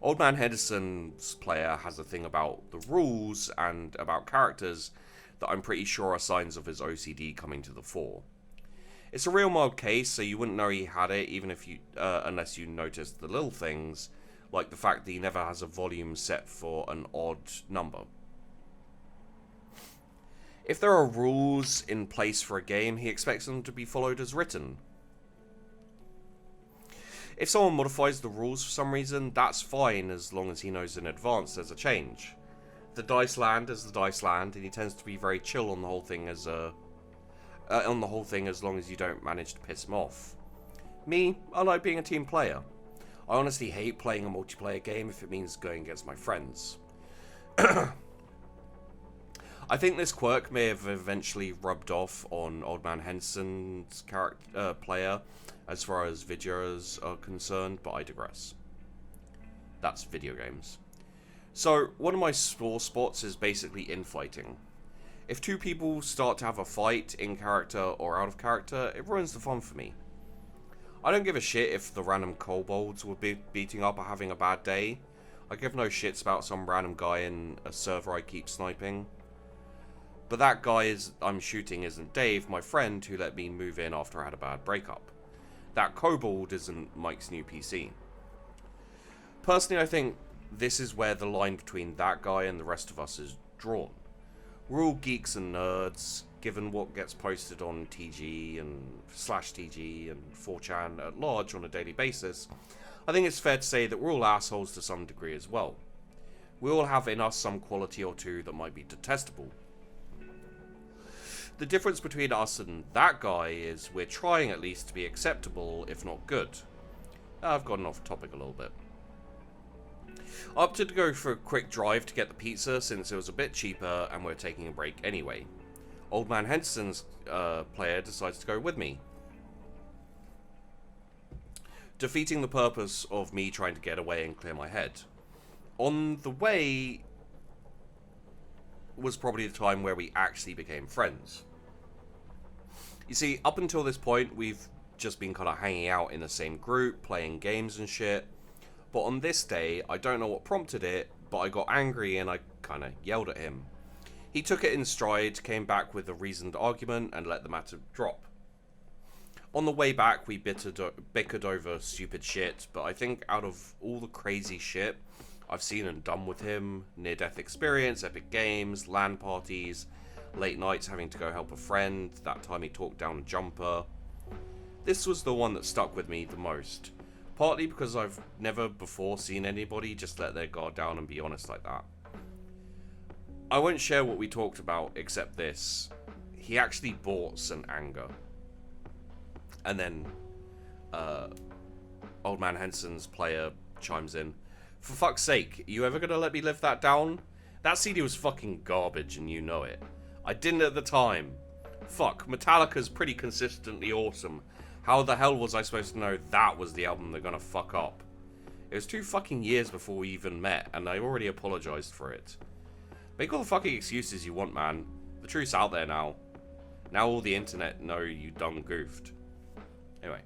Speaker 1: Old Man Henderson's player has a thing about the rules and about characters that I'm pretty sure are signs of his OCD coming to the fore. It's a real mild case, so you wouldn't know he had it even if you, unless you noticed the little things, like the fact that he never has a volume set for an odd number. If there are rules in place for a game, he expects them to be followed as written. If someone modifies the rules for some reason, that's fine as long as he knows in advance there's a change. The dice land is the dice land, and he tends to be very chill on the whole thing as long as you don't manage to piss him off. Me, I like being a team player. I honestly hate playing a multiplayer game if it means going against my friends. I think this quirk may have eventually rubbed off on Old Man Henderson's player as far as videos are concerned, but I digress. That's video games. So, one of my sore spots is basically infighting. If 2 people start to have a fight in character or out of character, it ruins the fun for me. I don't give a shit if the random kobolds will be beating up or having a bad day. I give no shits about some random guy in a server I keep sniping. But that guy I'm shooting isn't Dave, my friend, who let me move in after I had a bad breakup. That kobold isn't Mike's new PC. Personally, I think this is where the line between that guy and the rest of us is drawn. We're all geeks and nerds. given what gets posted on TG and /TG and 4chan at large on a daily basis, I think it's fair to say that we're all assholes to some degree as well. We all have in us some quality or two that might be detestable. The difference between us and that guy is we're trying at least to be acceptable, if not good. I've gotten off topic a little bit. I opted to go for a quick drive to get the pizza since it was a bit cheaper and we're taking a break anyway. Old Man Henderson's player decides to go with me, defeating the purpose of me trying to get away and clear my head. On the way was probably the time where we actually became friends. You see, up until this point, we've just been kind of hanging out in the same group, playing games and shit. But on this day, I don't know what prompted it, but I got angry and I kind of yelled at him. He took it in stride, came back with a reasoned argument, and let the matter drop. On the way back, we bickered over stupid shit, but I think out of all the crazy shit I've seen and done with him, near-death experience, epic games, LAN parties, late nights having to go help a friend, that time he talked down a jumper, this was the one that stuck with me the most. Partly because I've never before seen anybody just let their guard down and be honest like that. I won't share what we talked about except this. He actually bought some anger. And then Old Man Henson's player chimes in. For fuck's sake, are you ever gonna let me live that down? That CD was fucking garbage and you know it. I didn't at the time. Fuck, Metallica's pretty consistently awesome. How the hell was I supposed to know that was the album they're gonna fuck up? It was 2 fucking years before we even met, and I already apologized for it. Make all the fucking excuses you want, man. The truth's out there now. Now all the internet know you done goofed. Anyway,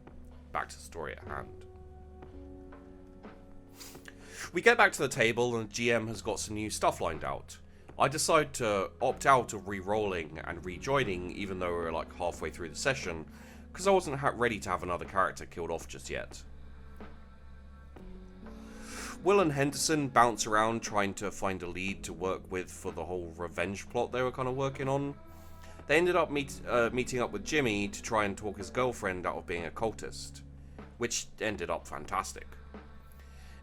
Speaker 1: back to the story at hand. We get back to the table and GM has got some new stuff lined out. I decide to opt out of re-rolling and rejoining even though we're like halfway through the session, because I wasn't ready to have another character killed off just yet. Will and Henderson bounce around trying to find a lead to work with for the whole revenge plot they were kind of working on. They ended up meeting up with Jimmy to try and talk his girlfriend out of being a cultist, which ended up fantastic.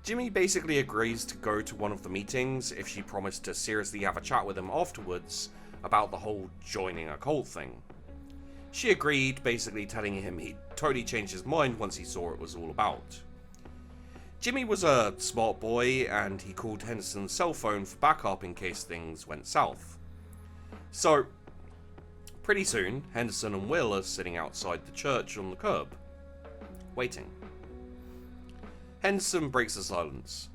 Speaker 1: Jimmy basically agrees to go to one of the meetings if she promised to seriously have a chat with him afterwards about the whole joining a cult thing. She agreed, basically telling him he'd totally changed his mind once he saw what it was all about. Jimmy was a smart boy and he called Henderson's cell phone for backup in case things went south. So, pretty soon, Henderson and Will are sitting outside the church on the curb, waiting. Henderson breaks the silence.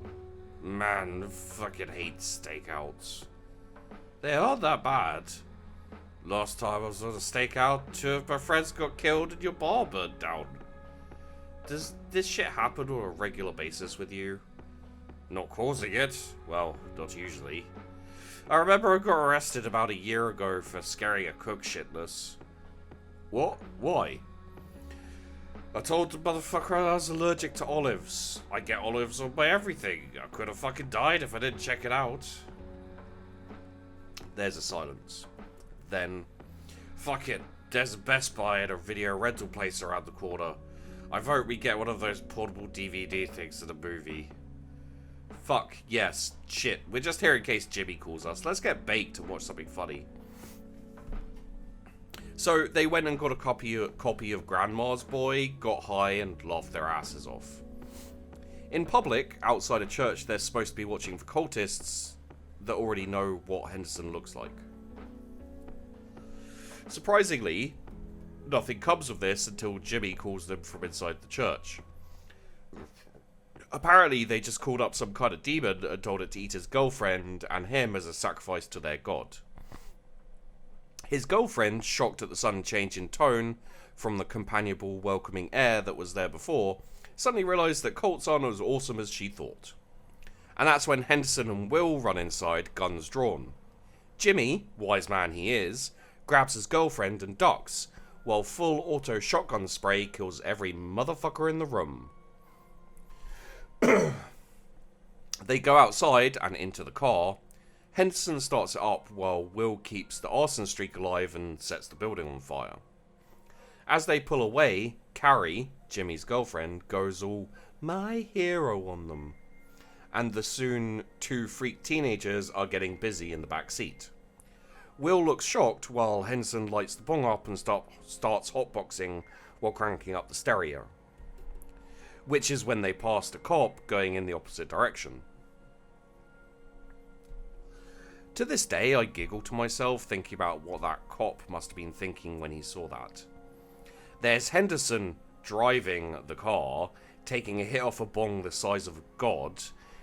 Speaker 1: Man, I fucking hate stakeouts. They aren't that bad. Last time I was on a stakeout, 2 of my friends got killed and your bar burned down. Does this shit happen on a regular basis with you? Not causing it. Well, not usually. I remember I got arrested about a year ago for scaring a cook shitless. What? Why? I told the motherfucker I was allergic to olives. I get olives on my everything. I could have fucking died if I didn't check it out. There's a silence. Then, fuck it. There's a Best Buy and a video rental place around the corner. I vote we get one of those portable DVD things to the movie. Fuck, yes, shit. We're just here in case Jimmy calls us. Let's get baked and watch something funny. So they went and got a copy of Grandma's Boy, got high and laughed their asses off. In public, outside a church, they're supposed to be watching for cultists that already know what Henderson looks like. Surprisingly, nothing comes of this until Jimmy calls them from inside the church. Apparently, they just called up some kind of demon and told it to eat his girlfriend and him as a sacrifice to their god. His girlfriend, shocked at the sudden change in tone from the companionable, welcoming air that was there before, suddenly realised that cults aren't as awesome as she thought. And that's when Henderson and Will run inside, guns drawn. Jimmy, wise man he is, grabs his girlfriend and ducks, while full auto shotgun spray kills every motherfucker in the room. They go outside and into the car. Henderson starts it up while Will keeps the arson streak alive and sets the building on fire. As they pull away, Carrie, Jimmy's girlfriend, goes all my hero on them. And the soon two freak teenagers are getting busy in the back seat. Will looks shocked while Henderson lights the bong up and starts hotboxing while cranking up the stereo. Which is when they pass a cop going in the opposite direction. To this day, I giggle to myself thinking about what that cop must have been thinking when he saw that. There's Henderson driving the car, taking a hit off a bong the size of a god.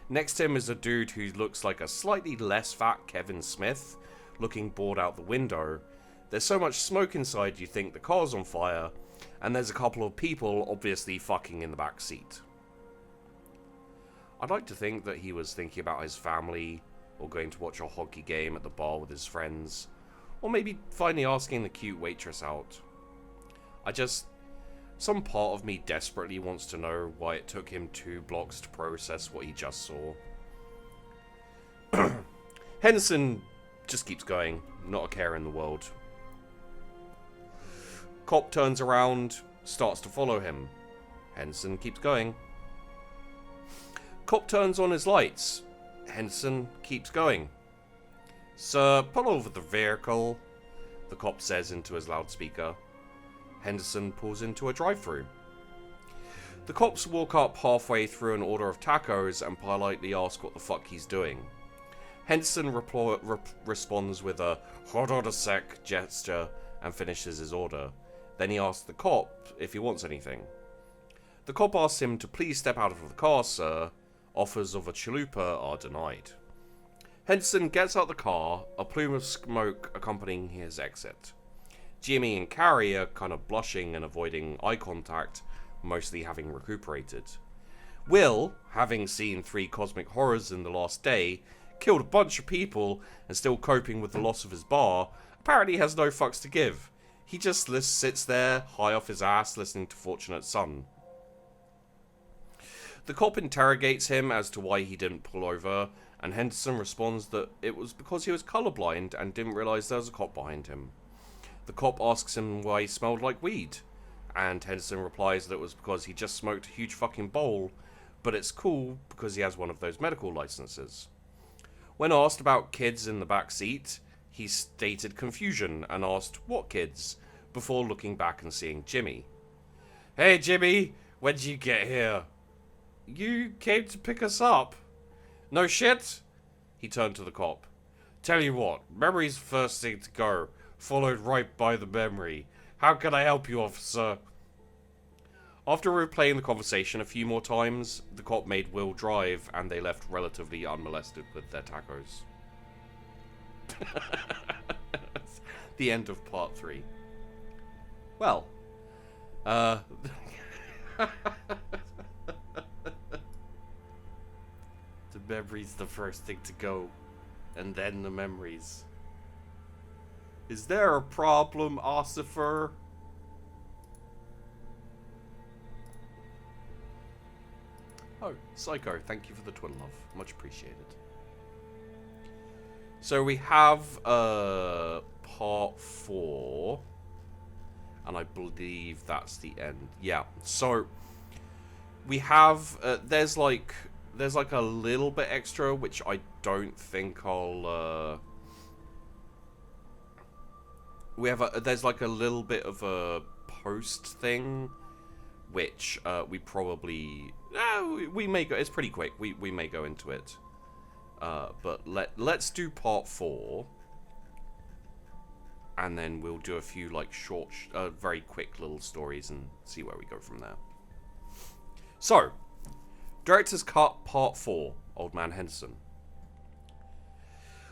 Speaker 1: Next to him is a dude who looks like a slightly less fat Kevin Smith, looking bored out the window. There's so much smoke inside you think the car's on fire, and there's a couple of people obviously fucking in the back seat. I'd like to think that he was thinking about his family, or going to watch a hockey game at the bar with his friends, or maybe finally asking the cute waitress out. Some part of me desperately wants to know why it took him 2 blocks to process what he just saw. Henderson just keeps going, not a care in the world. Cop turns around, starts to follow him. Henderson keeps going. Cop turns on his lights. Henderson keeps going. Sir, pull over the vehicle, the cop says into his loudspeaker. Henderson pulls into a drive-thru. The cops walk up halfway through an order of tacos and politely ask what the fuck he's doing. Henderson responds with a hold on a sec gesture and finishes his order. Then he asks the cop if he wants anything. The cop asks him to please step out of the car, sir. Offers of a chalupa are denied. Henderson gets out the car, a plume of smoke accompanying his exit. Jimmy and Carrie are kind of blushing and avoiding eye contact, mostly having recuperated. Will, having seen 3 cosmic horrors in the last day, killed a bunch of people, and still coping with the loss of his bar, apparently has no fucks to give. He just sits there, high off his ass, listening to Fortunate Son. The cop interrogates him as to why he didn't pull over, and Henderson responds that it was because he was colorblind and didn't realize there was a cop behind him. The cop asks him why he smelled like weed, and Henderson replies that it was because he just smoked a huge fucking bowl, but it's cool because he has one of those medical licenses. When asked about kids in the back seat, he stated confusion and asked what kids, before looking back and seeing Jimmy. Hey Jimmy, when'd you get here? You came to pick us up. No shit? He turned to the cop. Tell you what, memory's the first thing to go, followed right by the memory. How can I help you, officer? After replaying the conversation a few more times, the cop made Will drive, and they left relatively unmolested with their tacos. The end of part 3. Well, the memory's the first thing to go, and then the memories. Is there a problem, Ossifer? Oh, Psycho, thank you for the twin love. Much appreciated. So we have part 4. And I believe that's the end. Yeah, so we have there's like a little bit extra, which I don't think I'll there's like a little bit of a post thing, which we probably we may go. It's pretty quick. We may go into it, but let's do part 4, and then we'll do a few like short, very quick little stories and see where we go from there. So, Director's Cut Part 4, Old Man Henderson.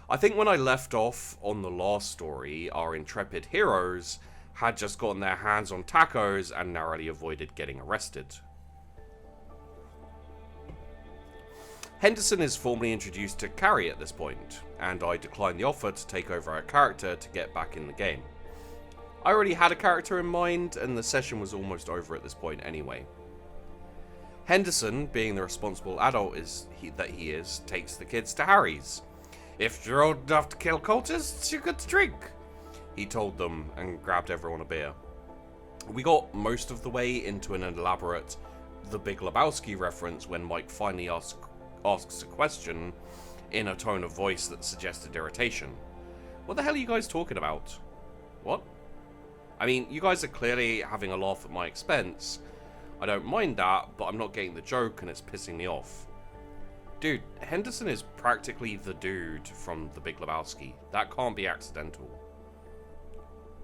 Speaker 1: I think when I left off on the last story, our intrepid heroes had just gotten their hands on tacos and narrowly avoided getting arrested. Henderson is formally introduced to Carrie at this point, and I declined the offer to take over her character to get back in the game. I already had a character in mind, and the session was almost over at this point anyway. Henderson, being the responsible adult that he is, takes the kids to Harry's. If you're old enough to kill cultists, you're good to drink, he told them and grabbed everyone a beer. We got most of the way into an elaborate The Big Lebowski reference when Mike finally asks a question in a tone of voice that suggested irritation. What the hell are you guys talking about? What? I mean, you guys are clearly having a laugh at my expense. I don't mind that, but I'm not getting the joke and it's pissing me off. Dude, Henderson is practically the dude from The Big Lebowski. That can't be accidental.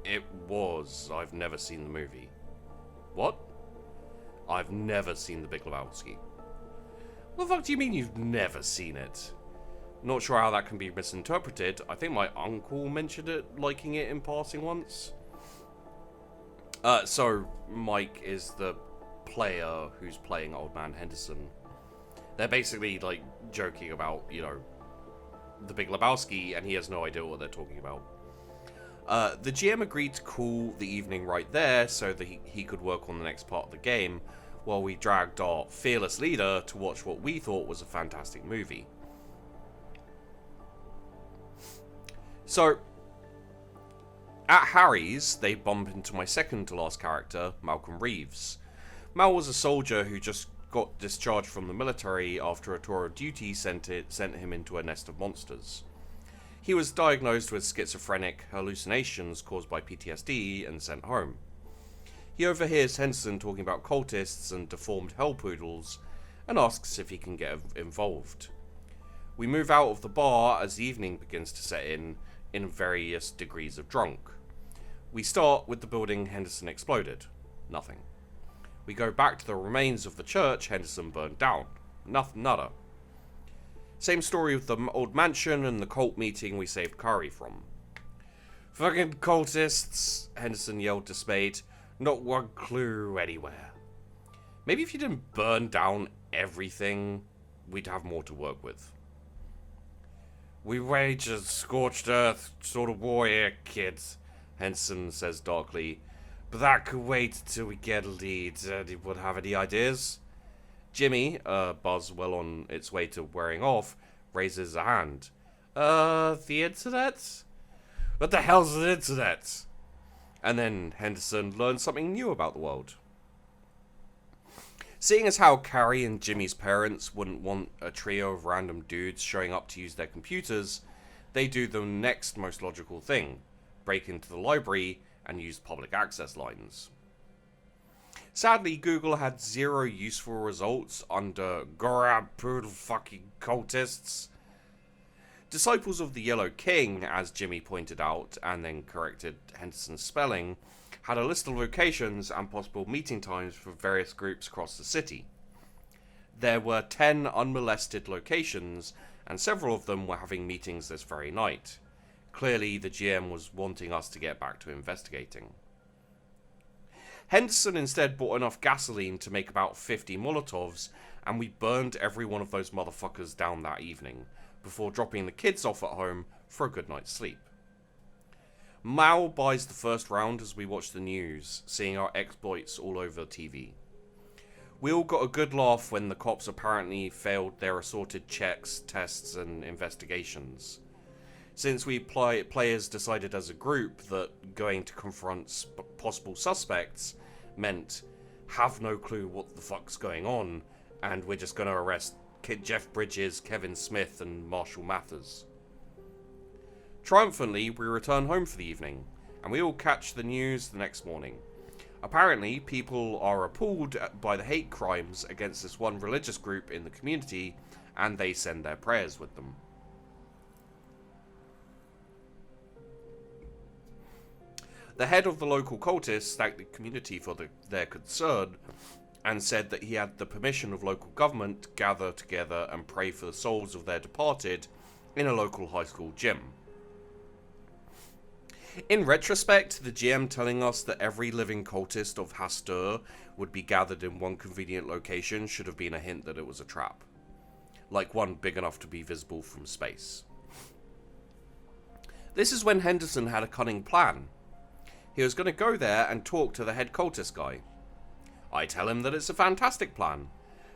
Speaker 1: It was. I've never seen the movie. What? I've never seen The Big Lebowski. What the fuck do you mean you've never seen it? Not sure how that can be misinterpreted. I think my uncle mentioned it, liking it in passing once. So Mike is the player who's playing Old Man Henderson. They're basically, like, joking about, you know, The Big Lebowski, and he has no idea what they're talking about. The GM agreed to call the evening right there so that he could work on the next part of the game, while we dragged our fearless leader to watch what we thought was a fantastic movie. So, at Harry's, they bump into my second to last character, Malcolm Reeves. Mal was a soldier who just got discharged from the military after a tour of duty sent him into a nest of monsters. He was diagnosed with schizophrenic hallucinations caused by PTSD and sent home. He overhears Henderson talking about cultists and deformed hell poodles and asks if he can get involved. We move out of the bar as the evening begins to set in various degrees of drunk. We start with the building Henderson exploded. Nothing. We go back to the remains of the church Henderson burned down. Nothing, nada. Same story with the old mansion and the cult meeting we saved Kari from. Fucking cultists, Henderson yelled dismayed. Not one clue anywhere. Maybe if you didn't burn down everything, we'd have more to work with. We wage a scorched earth sort of war here, kids, Henderson says darkly. But that could wait till we get a lead. Anyone have any ideas? Jimmy, buzz well on its way to wearing off, raises a hand. The internet? What the hell's the internet? And then Henderson learns something new about the world. Seeing as how Carrie and Jimmy's parents wouldn't want a trio of random dudes showing up to use their computers, they do the next most logical thing. Break into the library and use public access lines. Sadly, Google had 0 useful results under grab poodle fucking cultists. Disciples of the Yellow King, as Jimmy pointed out and then corrected Henderson's spelling, had a list of locations and possible meeting times for various groups across the city. There were 10 unmolested locations, and several of them were having meetings this very night. Clearly, the GM was wanting us to get back to investigating. Henderson instead bought enough gasoline to make about 50 Molotovs, and we burned every one of those motherfuckers down that evening, before dropping the kids off at home for a good night's sleep. Mal buys the first round as we watch the news, seeing our exploits all over TV. We all got a good laugh when the cops apparently failed their assorted checks, tests, and investigations. Since we players decided as a group that going to confront possible suspects meant have no clue what the fuck's going on, and we're just going to arrest Jeff Bridges, Kevin Smith, and Marshall Mathers. Triumphantly, we return home for the evening, and we all catch the news the next morning. Apparently, people are appalled by the hate crimes against this one religious group in the community, and they send their prayers with them. The head of the local cultists thanked the community for their concern, and said that he had the permission of local government to gather together and pray for the souls of their departed in a local high school gym. In retrospect, the GM telling us that every living cultist of Hastur would be gathered in one convenient location should have been a hint that it was a trap. Like one big enough to be visible from space. This is when Henderson had a cunning plan. He was going to go there and talk to the head cultist guy. I tell him that it's a fantastic plan,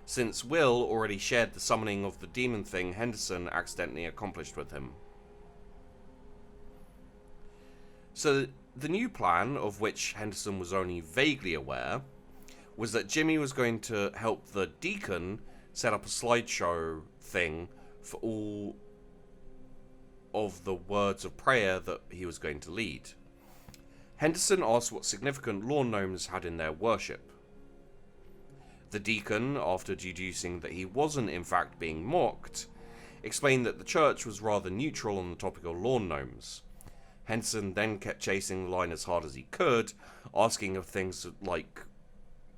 Speaker 1: since Will already shared the summoning of the demon thing Henderson accidentally accomplished with him. So the new plan, of which Henderson was only vaguely aware, was that Jimmy was going to help the deacon set up a slideshow thing for all of the words of prayer that he was going to lead. Henderson asked what significant lawn gnomes had in their worship. The deacon, after deducing that he wasn't in fact being mocked, explained that the church was rather neutral on the topic of lawn gnomes. Henderson then kept chasing the line as hard as he could, asking of things like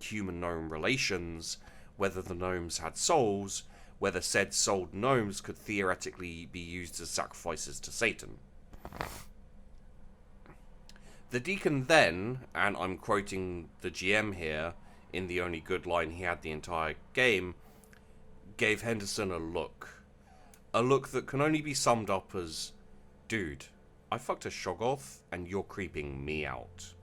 Speaker 1: human-gnome relations, whether the gnomes had souls, whether said souled gnomes could theoretically be used as sacrifices to Satan. The deacon then, and I'm quoting the GM here in the only good line he had the entire game, gave Henderson a look. A look that can only be summed up as, dude, I fucked a Shoggoth and you're creeping me out.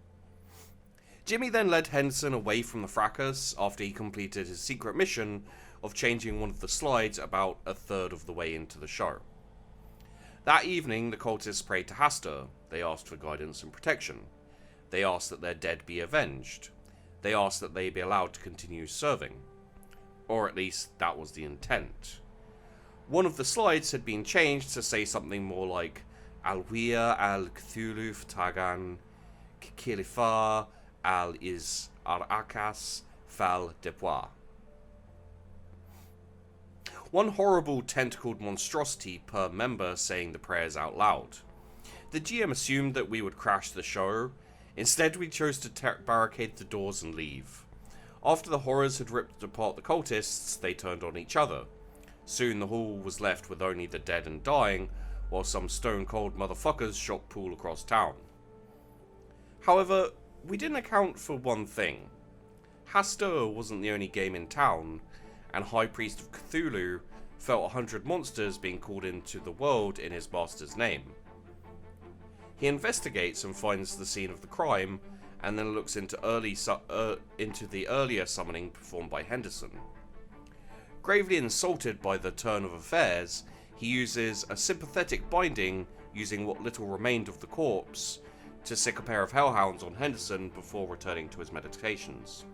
Speaker 1: Jimmy then led Henderson away from the fracas after he completed his secret mission of changing one of the slides about a third of the way into the show. That evening, the cultists prayed to Hastur. They asked for guidance and protection. They asked that their dead be avenged. They asked that they be allowed to continue serving. Or at least, that was the intent. One of the slides had been changed to say something more like Alwia al Cthulhu Tagan Kilifa al is Arakas fal Depois. One horrible tentacled monstrosity per member saying the prayers out loud. The GM assumed that we would crash the show. Instead, we chose to barricade the doors and leave. After the horrors had ripped apart the cultists, they turned on each other. Soon the hall was left with only the dead and dying, while some stone-cold motherfuckers shot pool across town. However, we didn't account for one thing. Hastur wasn't the only game in town, and High Priest of Cthulhu felt 100 monsters being called into the world in his master's name. He investigates and finds the scene of the crime, and then looks into the earlier summoning performed by Henderson. Gravely insulted by the turn of affairs, he uses a sympathetic binding using what little remained of the corpse to sick a pair of hellhounds on Henderson before returning to his meditations.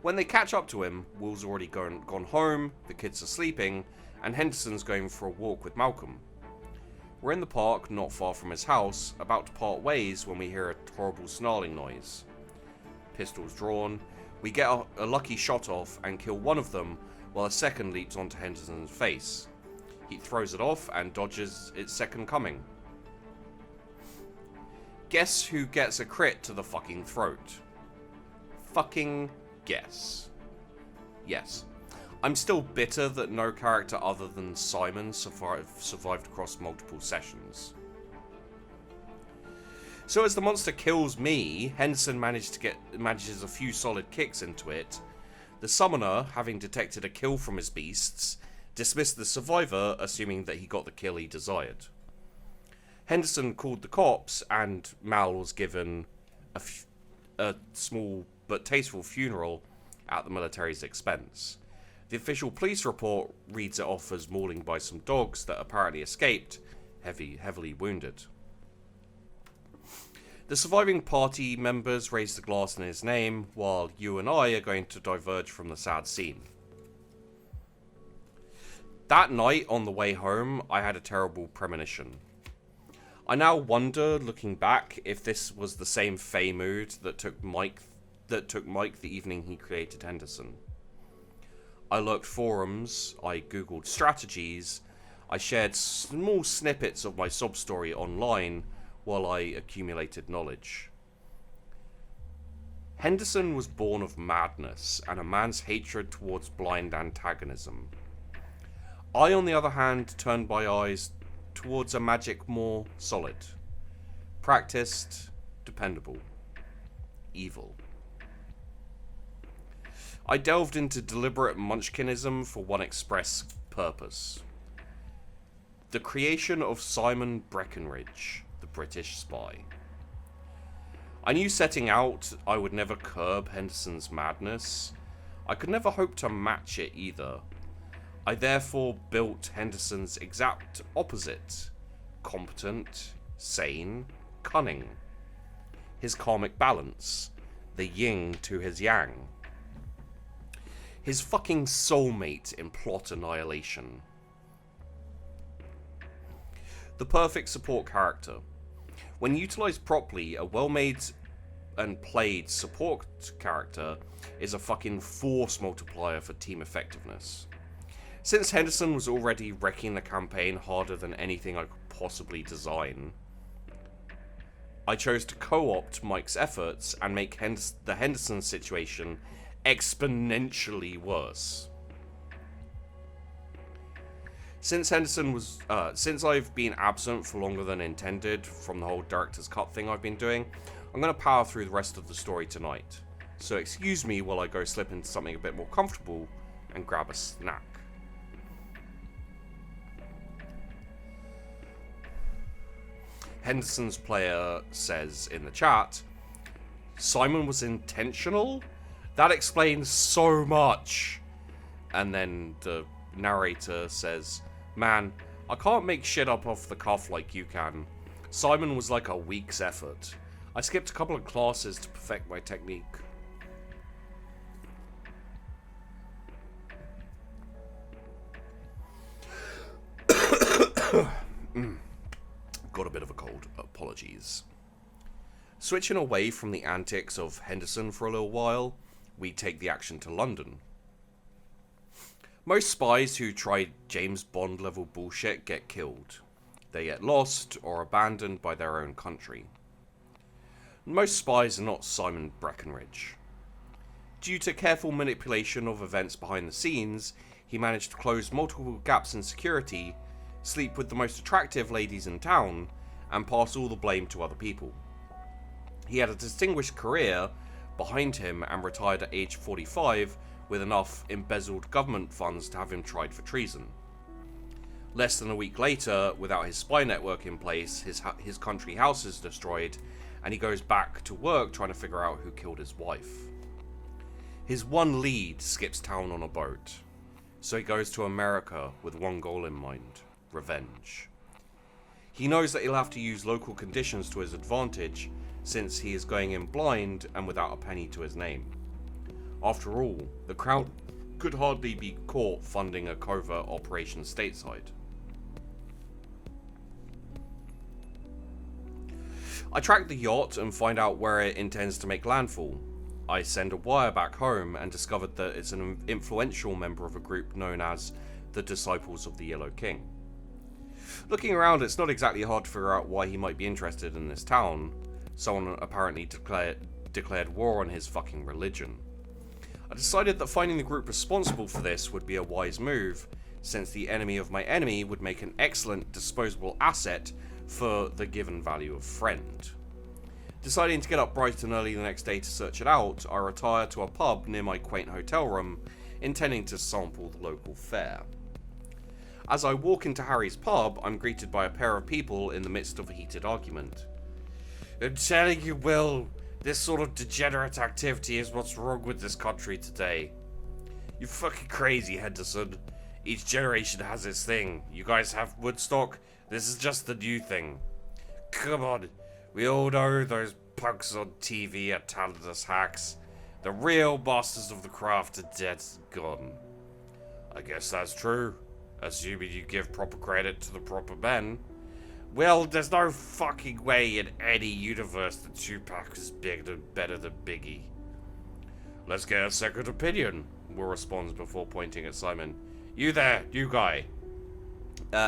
Speaker 1: When they catch up to him, Will's already gone home, the kids are sleeping, and Henderson's going for a walk with Malcolm. We're in the park, not far from his house, about to part ways when we hear a horrible snarling noise. Pistols drawn, we get a lucky shot off and kill one of them, while a second leaps onto Henderson's face. He throws it off and dodges its second coming. Guess who gets a crit to the fucking throat? Fucking guess. Yes. I'm still bitter that no character other than Simon survived across multiple sessions. So as the monster kills me, Henderson manages a few solid kicks into it. The summoner, having detected a kill from his beasts, dismissed the survivor, assuming that he got the kill he desired. Henderson called the cops, and Mal was given a small but tasteful funeral at the military's expense. The official police report reads it off as mauling by some dogs that apparently escaped, heavily wounded. The surviving party members raise the glass in his name, while you and I are going to diverge from the sad scene. That night, on the way home, I had a terrible premonition. I now wonder, looking back, if this was the same Fey mood that took Mike the evening he created Henderson. I lurked forums, I googled strategies, I shared small snippets of my sob story online while I accumulated knowledge. Henderson was born of madness and a man's hatred towards blind antagonism. I, on the other hand, turned my eyes towards a magic more solid, practiced, dependable, evil. I delved into deliberate munchkinism for one express purpose: the creation of Simon Breckenridge, the British spy. I knew setting out I would never curb Henderson's madness. I could never hope to match it either. I therefore built Henderson's exact opposite: competent, sane, cunning, his karmic balance, the yin to his yang, his fucking soulmate in plot annihilation. The perfect support character. When utilised properly, a well-made and played support character is a fucking force multiplier for team effectiveness. Since Henderson was already wrecking the campaign harder than anything I could possibly design, I chose to co-opt Mike's efforts and make the Henderson situation exponentially worse. Since I've been absent for longer than intended from the whole director's cut thing I've been doing, I'm going to power through the rest of the story tonight. So excuse me while I go slip into something a bit more comfortable and grab a snack. Henderson's player says in the chat, Simon was intentional? That explains so much. And then the narrator says, man, I can't make shit up off the cuff like you can. Simon was like a week's effort. I skipped a couple of classes to perfect my technique. Got a bit of a cold. Apologies. Switching away from the antics of Henderson for a little while, we take the action to London. Most spies who try James Bond level bullshit get killed. They get lost or abandoned by their own country. Most spies are not Simon Breckenridge. Due to careful manipulation of events behind the scenes, he managed to close multiple gaps in security, sleep with the most attractive ladies in town, and pass all the blame to other people. He had a distinguished career behind him and retired at age 45 with enough embezzled government funds to have him tried for treason. Less than a week later, without his spy network in place, his country house is destroyed, and he goes back to work trying to figure out who killed his wife. His one lead skips town on a boat, so he goes to America with one goal in mind: revenge. He knows that he'll have to use local conditions to his advantage, since he is going in blind and without a penny to his name. After all, the Crown could hardly be caught funding a covert operation stateside. I track the yacht and find out where it intends to make landfall. I send a wire back home and discovered that it's an influential member of a group known as the Disciples of the Yellow King. Looking around, it's not exactly hard to figure out why he might be interested in this town. Someone apparently declared war on his fucking religion. I decided that finding the group responsible for this would be a wise move, since the enemy of my enemy would make an excellent disposable asset for the given value of friend. Deciding to get up bright and early the next day to search it out, I retire to a pub near my quaint hotel room, intending to sample the local fare. As I walk into Harry's pub, I'm greeted by a pair of people in the midst of a heated argument. I'm telling you, Will, this sort of degenerate activity is what's wrong with this country today. You're fucking crazy, Henderson. Each generation has its thing. You guys have Woodstock, this is just the new thing. Come on, we all know those punks on TV are talentless hacks. The real masters of the craft are dead and gone. I guess that's true, assuming you give proper credit to the proper men. Well, there's no fucking way in any universe that Tupac is bigger and better than Biggie. Let's get a second opinion, Will responds before pointing at Simon. You there, you guy.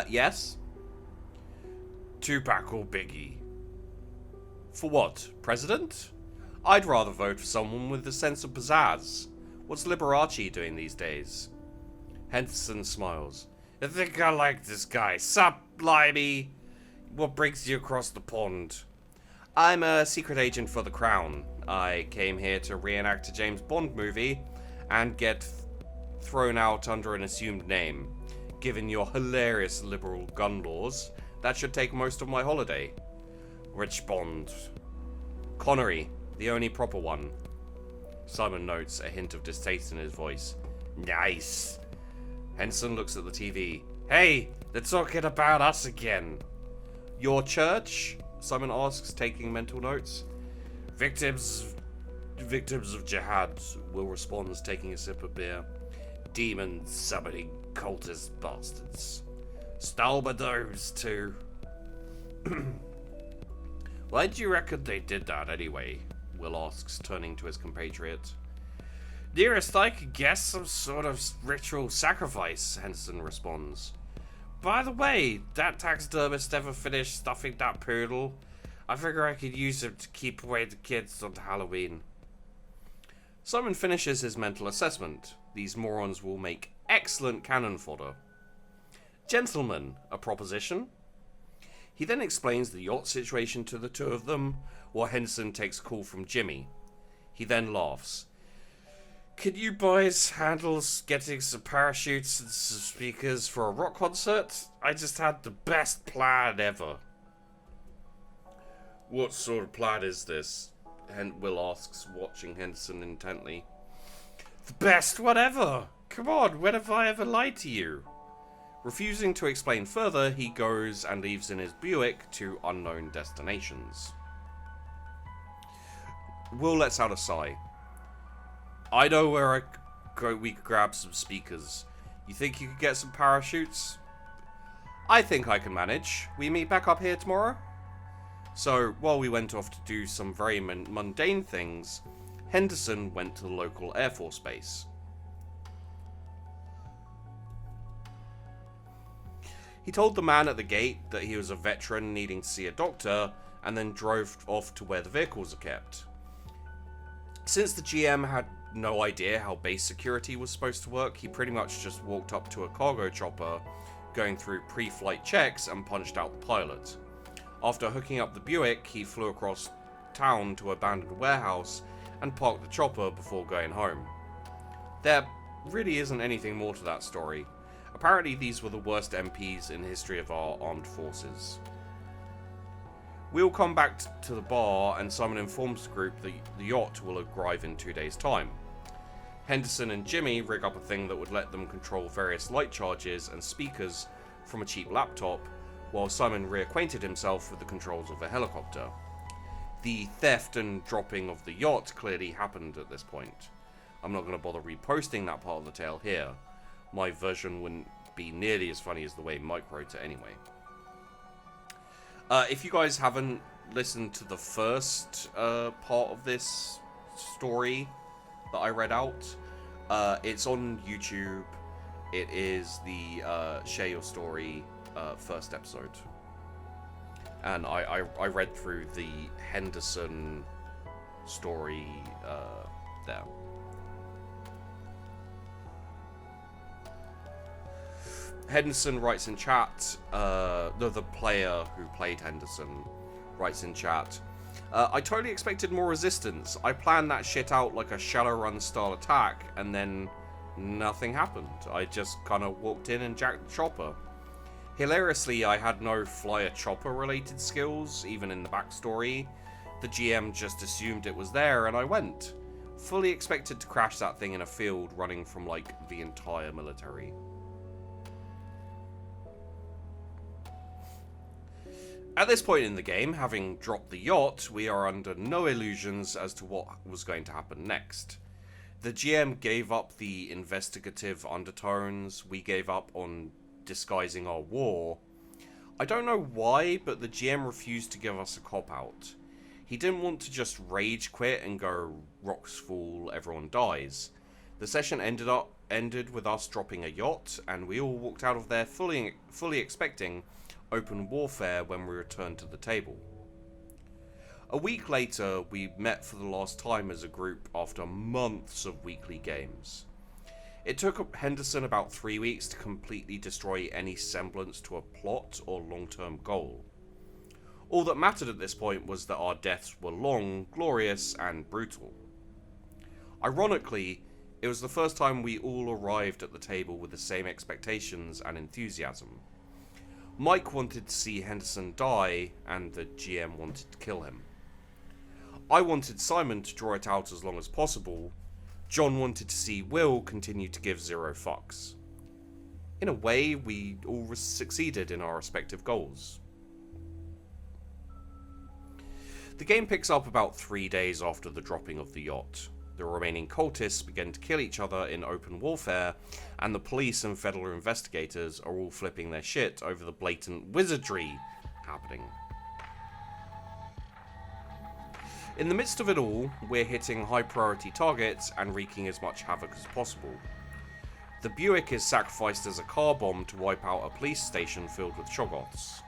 Speaker 1: Yes? Tupac or Biggie? For what, president? I'd rather vote for someone with a sense of pizzazz. What's Liberace doing these days? Henderson smiles. I think I like this guy. Sup, Limey? What brings you across the pond? I'm a secret agent for the Crown. I came here to reenact a James Bond movie and get thrown out under an assumed name. Given your hilarious liberal gun laws, that should take most of my holiday. Which Bond? Connery, the only proper one. Simon notes a hint of distaste in his voice. Nice. Henderson looks at the TV. Hey, they're talking about us again. Your church? Simon asks, taking mental notes. Victims of jihad, Will responds, taking a sip of beer. Demons summoning cultist bastards. Stalbados too. Why do you reckon they did that anyway? Will asks, turning to his compatriot. Nearest I could guess, some sort of ritual sacrifice, Henderson responds. By the way, that taxidermist ever finished stuffing that poodle? I figure I could use him to keep away the kids on Halloween. Simon finishes his mental assessment. These morons will make excellent cannon fodder. Gentlemen, a proposition? He then explains the yacht situation to the two of them, while Henderson takes a call from Jimmy. He then laughs. Could you boys handle getting some parachutes and some speakers for a rock concert? I just had the best plan ever. What sort of plan is this? Will asks, watching Henderson intently. The best whatever! Come on, when have I ever lied to you? Refusing to explain further, he goes and leaves in his Buick to unknown destinations. Will lets out a sigh. I know where we could grab some speakers. You think you could get some parachutes? I think I can manage. We meet back up here tomorrow? So, while we went off to do some very mundane things, Henderson went to the local Air Force base. He told the man at the gate that he was a veteran needing to see a doctor, and then drove off to where the vehicles are kept. Since the GM had no idea how base security was supposed to work, he pretty much just walked up to a cargo chopper, going through pre-flight checks, and punched out the pilot. After hooking up the Buick, he flew across town to an abandoned warehouse and parked the chopper before going home. There really isn't anything more to that story. Apparently these were the worst MPs in the history of our armed forces. We'll come back to the bar, and Simon informs the group that the yacht will arrive in 2 days' time. Henderson and Jimmy rig up a thing that would let them control various light charges and speakers from a cheap laptop, while Simon reacquainted himself with the controls of a helicopter. The theft and dropping of the yacht clearly happened at this point. I'm not going to bother reposting that part of the tale here. My version wouldn't be nearly as funny as the way Mike wrote it anyway. If you guys haven't listened to the first part of this story that I read out, it's on YouTube. It is the Share Your Story first episode. And I read through the Henderson story there. Henderson writes in chat, the player who played Henderson writes in chat, I totally expected more resistance. I planned that shit out like a Shadowrun style attack, and then nothing happened. I just kind of walked in and jacked the chopper. Hilariously, I had no flyer chopper related skills, even in the backstory. The GM just assumed it was there, and I went. Fully expected to crash that thing in a field running from like the entire military. At this point in the game, having dropped the yacht, we are under no illusions as to what was going to happen next. The GM gave up the investigative undertones, we gave up on disguising our war. I don't know why, but the GM refused to give us a cop-out. He didn't want to just rage quit and go, rocks fall, everyone dies. The session ended with us dropping a yacht, and we all walked out of there fully expecting open warfare when we returned to the table. A week later, we met for the last time as a group after months of weekly games. It took Henderson about 3 weeks to completely destroy any semblance to a plot or long-term goal. All that mattered at this point was that our deaths were long, glorious, and brutal. Ironically, it was the first time we all arrived at the table with the same expectations and enthusiasm. Mike wanted to see Henderson die, and the GM wanted to kill him. I wanted Simon to draw it out as long as possible. John wanted to see Will continue to give zero fucks. In a way, we all succeeded in our respective goals. The game picks up about 3 days after the dropping of the yacht. The remaining cultists begin to kill each other in open warfare, and the police and federal investigators are all flipping their shit over the blatant wizardry happening. In the midst of it all, we're hitting high priority targets and wreaking as much havoc as possible. The Buick is sacrificed as a car bomb to wipe out a police station filled with Shoggoths.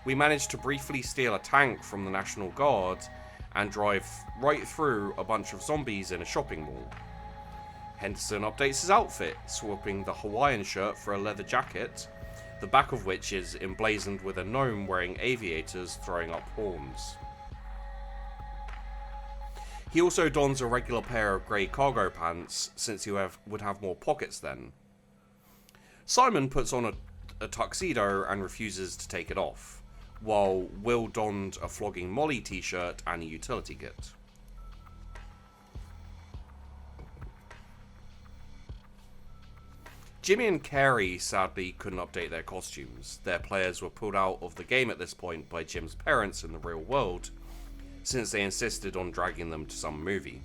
Speaker 1: We manage to briefly steal a tank from the National Guard and drive right through a bunch of zombies in a shopping mall. Henderson updates his outfit, swapping the Hawaiian shirt for a leather jacket, the back of which is emblazoned with a gnome wearing aviators throwing up horns. He also dons a regular pair of grey cargo pants, since he would have more pockets then. Simon puts on a tuxedo and refuses to take it off, while Will donned a Flogging Molly t-shirt and a utility kit. Jimmy and Carey sadly couldn't update their costumes. Their players were pulled out of the game at this point by Jim's parents in the real world, since they insisted on dragging them to some movie.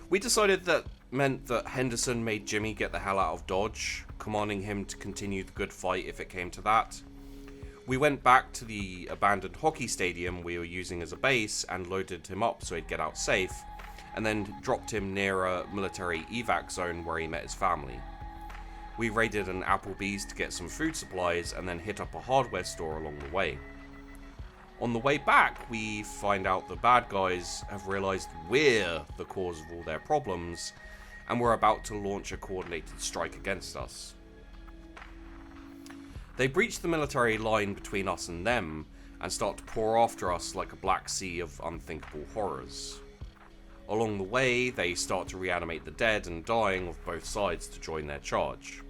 Speaker 1: We decided that meant that Henderson made Jimmy get the hell out of Dodge, commanding him to continue the good fight if it came to that. We went back to the abandoned hockey stadium we were using as a base and loaded him up so he'd get out safe, and then dropped him near a military evac zone where he met his family. We raided an Applebee's to get some food supplies and then hit up a hardware store along the way. On the way back, we find out the bad guys have realized we're the cause of all their problems, and we're about to launch a coordinated strike against us. They breach the military line between us and them, and start to pour after us like a black sea of unthinkable horrors. Along the way, they start to reanimate the dead and dying of both sides to join their charge.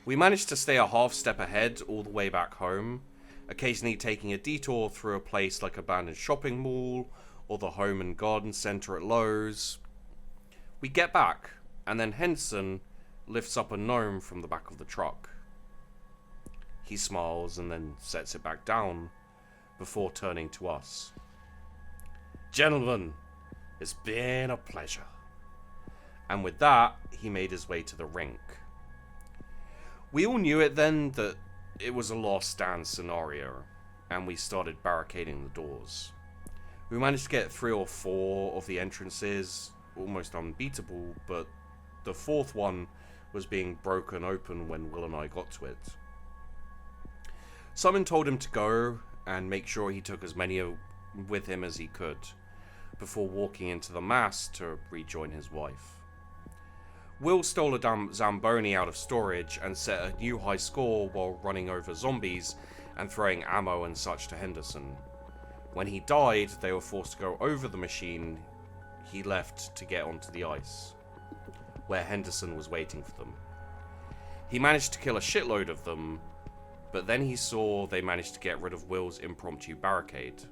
Speaker 1: We managed to stay a half step ahead all the way back home, occasionally taking a detour through a place like abandoned shopping mall or the home and garden centre at Lowe's. We get back, and then Henderson lifts up a gnome from the back of the truck. He smiles and then sets it back down before turning to us. "Gentlemen, it's been a pleasure." And with that, he made his way to the rink. We all knew it then that it was a last stand scenario, and we started barricading the doors. We managed to get 3 or 4 of the entrances, almost unbeatable, but the 4th one was being broken open when Will and I got to it. Simon told him to go and make sure he took as many with him as he could, before walking into the mass to rejoin his wife. Will stole a Zamboni out of storage and set a new high score while running over zombies and throwing ammo and such to Henderson. When he died, they were forced to go over the machine he left to get onto the ice, where Henderson was waiting for them. He managed to kill a shitload of them, but then he saw they managed to get rid of Will's impromptu barricade.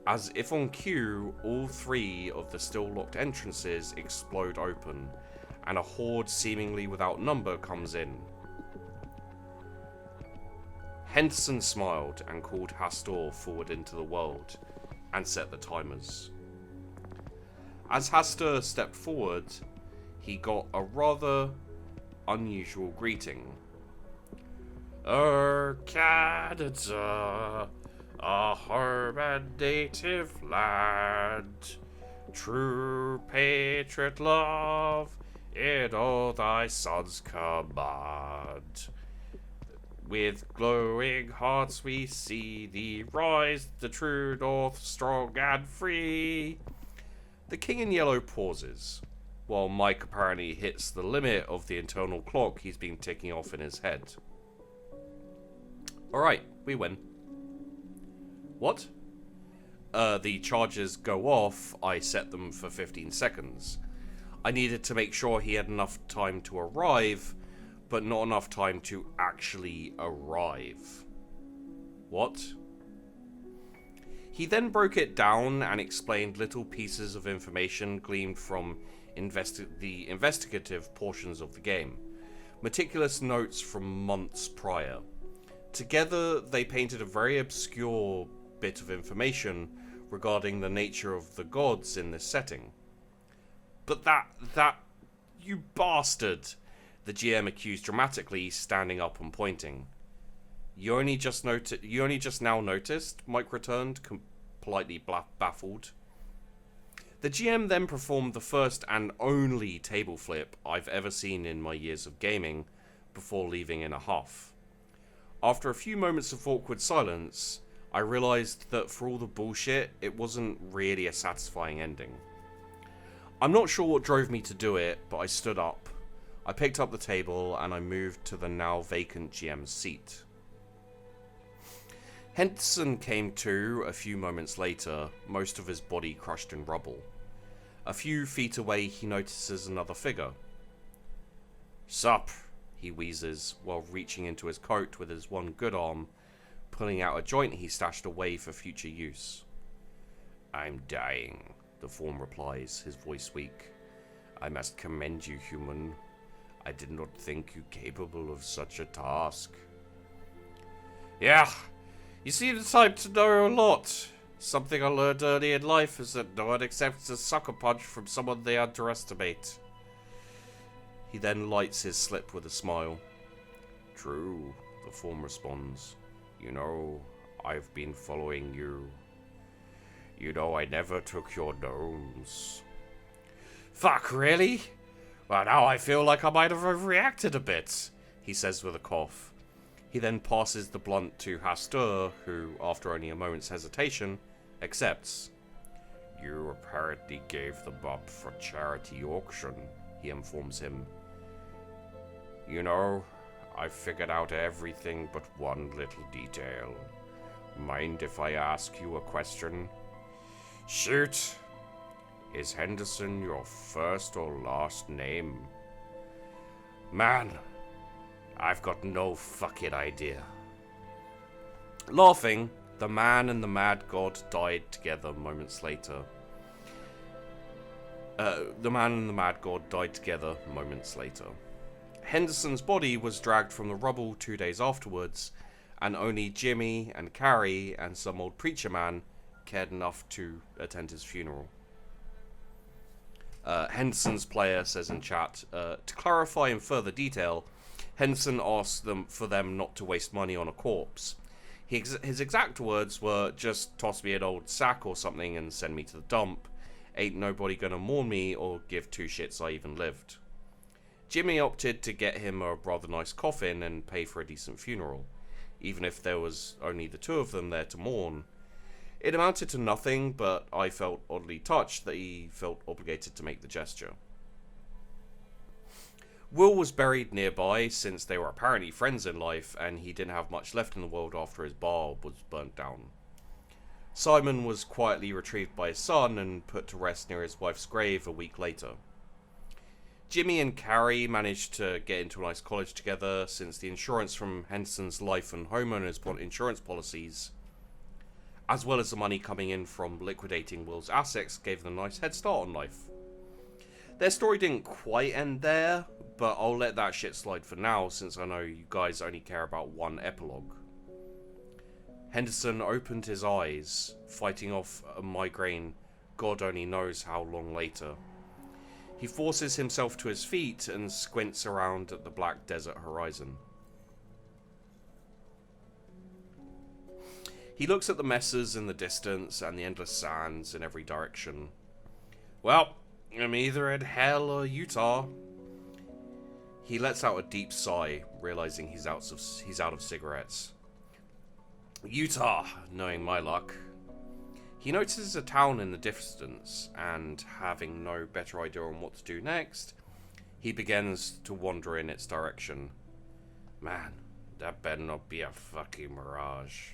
Speaker 1: As if on cue, all 3 of the still locked entrances explode open, and a horde seemingly without number comes in. Henderson smiled and called Hastor forward into the world, and set the timers. As Hastor stepped forward, he got a rather unusual greeting. Canada, a home and native land, true patriot love, in all thy sons command. With glowing hearts we see thee rise, the true north strong and free. The King in Yellow pauses, while Mike apparently hits the limit of the internal clock he's been ticking off in his head. Alright, we win. What? The charges go off, I set them for 15 seconds. I needed to make sure he had enough time to arrive, but not enough time to actually arrive. What? He then broke it down and explained little pieces of information gleaned from the investigative portions of the game, meticulous notes from months prior. Together, they painted a very obscure bit of information regarding the nature of the gods in this setting. But that, you bastard, the GM accused dramatically, standing up and pointing. You only just now noticed, Mike returned, politely baffled. The GM then performed the first and only table flip I've ever seen in my years of gaming, before leaving in a huff. After a few moments of awkward silence, I realised that for all the bullshit, it wasn't really a satisfying ending. I'm not sure what drove me to do it, but I stood up. I picked up the table and I moved to the now vacant GM's seat. Henderson came to a few moments later, most of his body crushed in rubble. A few feet away he notices another figure. "Sup," he wheezes while reaching into his coat with his one good arm, pulling out a joint he stashed away for future use. "I'm dying," the form replies, his voice weak. "I must commend you, human. I did not think you capable of such a task." "Yeah, you seem the type to know a lot. Something I learned early in life is that no one accepts a sucker punch from someone they underestimate." He then lights his slip with a smile. "True," the form responds. "You know, I've been following you. You know I never took your gnomes." "Fuck, really? Well, now I feel like I might have overreacted a bit," he says with a cough. He then passes the blunt to Hastur, who, after only a moment's hesitation, accepts. "You apparently gave them up for charity auction," he informs him. "You know, I've figured out everything but one little detail. Mind if I ask you a question?" "Shoot." "Is Henderson your first or last name?" "Man, I've got no fucking idea." Laughing, the man and the mad god died together moments later. Henderson's body was dragged from the rubble 2 days afterwards, and only Jimmy and Carrie and some old preacher man cared enough to attend his funeral. Henderson's player says in chat, to clarify in further detail, Henderson asked for them not to waste money on a corpse. His exact words were, "Just toss me an old sack or something and send me to the dump. Ain't nobody gonna mourn me or give two shits I even lived." Jimmy opted to get him a rather nice coffin and pay for a decent funeral, even if there was only the two of them there to mourn. It amounted to nothing, but I felt oddly touched that he felt obligated to make the gesture. Will was buried nearby, since they were apparently friends in life and he didn't have much left in the world after his bar was burnt down. Simon was quietly retrieved by his son and put to rest near his wife's grave a week later. Jimmy and Carrie managed to get into a nice college together, since the insurance from Henderson's life and homeowners insurance policies, as well as the money coming in from liquidating Will's assets, gave them a nice head start on life. Their story didn't quite end there, but I'll let that shit slide for now, since I know you guys only care about one epilogue. Henderson opened his eyes, fighting off a migraine God only knows how long later. He forces himself to his feet and squints around at the black desert horizon. He looks at the messes in the distance and the endless sands in every direction. Well, I'm either in hell or Utah. He lets out a deep sigh, realizing he's out of cigarettes. Utah, knowing my luck. He notices a town in the distance, and having no better idea on what to do next, he begins to wander in its direction. Man, that better not be a fucking mirage.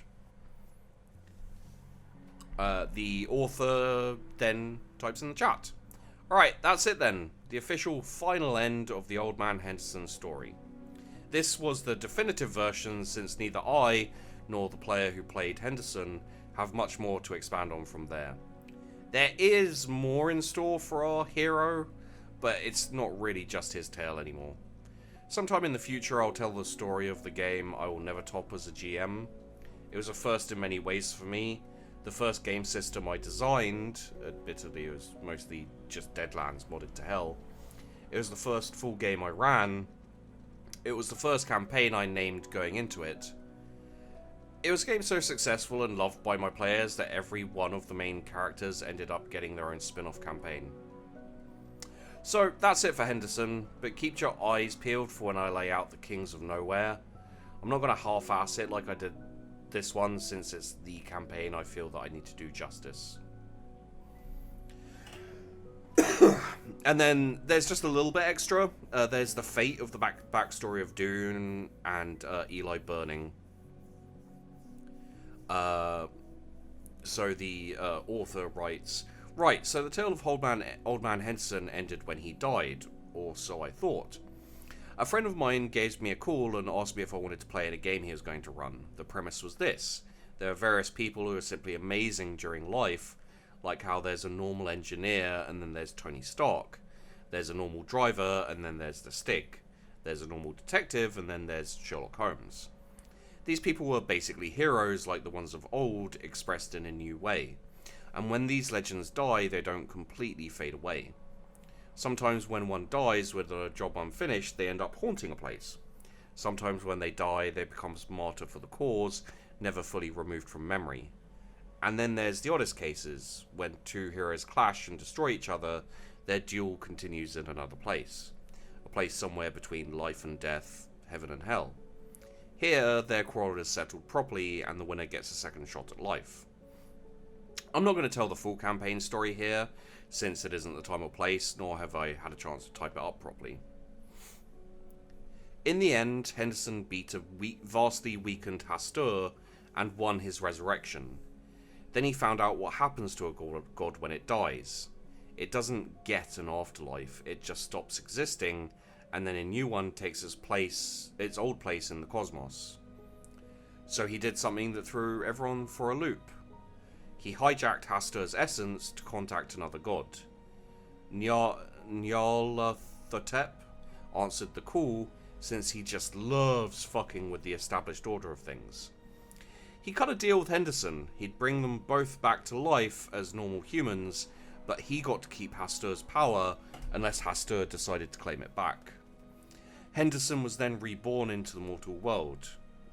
Speaker 1: The author then types in the chat. Alright, that's it then. The official final end of the Old Man Henderson story. This was the definitive version, since neither I nor the player who played Henderson have much more to expand on from there. There is more in store for our hero, but it's not really just his tale anymore. Sometime in the future I'll tell the story of the game I will never top as a GM. It was a first in many ways for me, The first game system I designed, admittedly it was mostly just Deadlands modded to hell. It was the first full game I ran. It was the first campaign I named going into it. It was a game so successful and loved by my players that every one of the main characters ended up getting their own spin-off campaign. So that's it for Henderson, but keep your eyes peeled for when I lay out the Kings of Nowhere. I'm not going to half-ass it like I did this one, since it's the campaign I feel that I need to do justice. And then there's just a little bit extra. There's the fate of the backstory of Dune and Eli burning. So the author writes, right, so the tale of Old Man Henderson ended when he died, or so I thought. A friend of mine gave me a call and asked me if I wanted to play in a game he was going to run. The premise was this: there are various people who are simply amazing during life, like how there's a normal engineer and then there's Tony Stark. There's a normal driver and then there's the Stick. There's a normal detective and then there's Sherlock Holmes. These people were basically heroes like the ones of old, expressed in a new way. And when these legends die, they don't completely fade away. Sometimes when one dies with a job unfinished, they end up haunting a place. Sometimes when they die, they become a martyr for the cause, never fully removed from memory. And then there's the oddest cases, when two heroes clash and destroy each other, their duel continues in another place. A place somewhere between life and death, heaven and hell. Here, their quarrel is settled properly, and the winner gets a second shot at life. I'm not going to tell the full campaign story here, since it isn't the time or place, nor have I had a chance to type it up properly. In the end, Henderson beat a vastly weakened Hastur and won his resurrection. Then he found out what happens to a god when it dies. It doesn't get an afterlife, it just stops existing, and then a new one takes its old place in the cosmos. So he did something that threw everyone for a loop. He hijacked Hastur's essence to contact another god. Nyarlathotep answered the call, since he just loves fucking with the established order of things. He cut a deal with Henderson. He'd bring them both back to life as normal humans, but he got to keep Hastur's power unless Hastur decided to claim it back. Henderson was then reborn into the mortal world.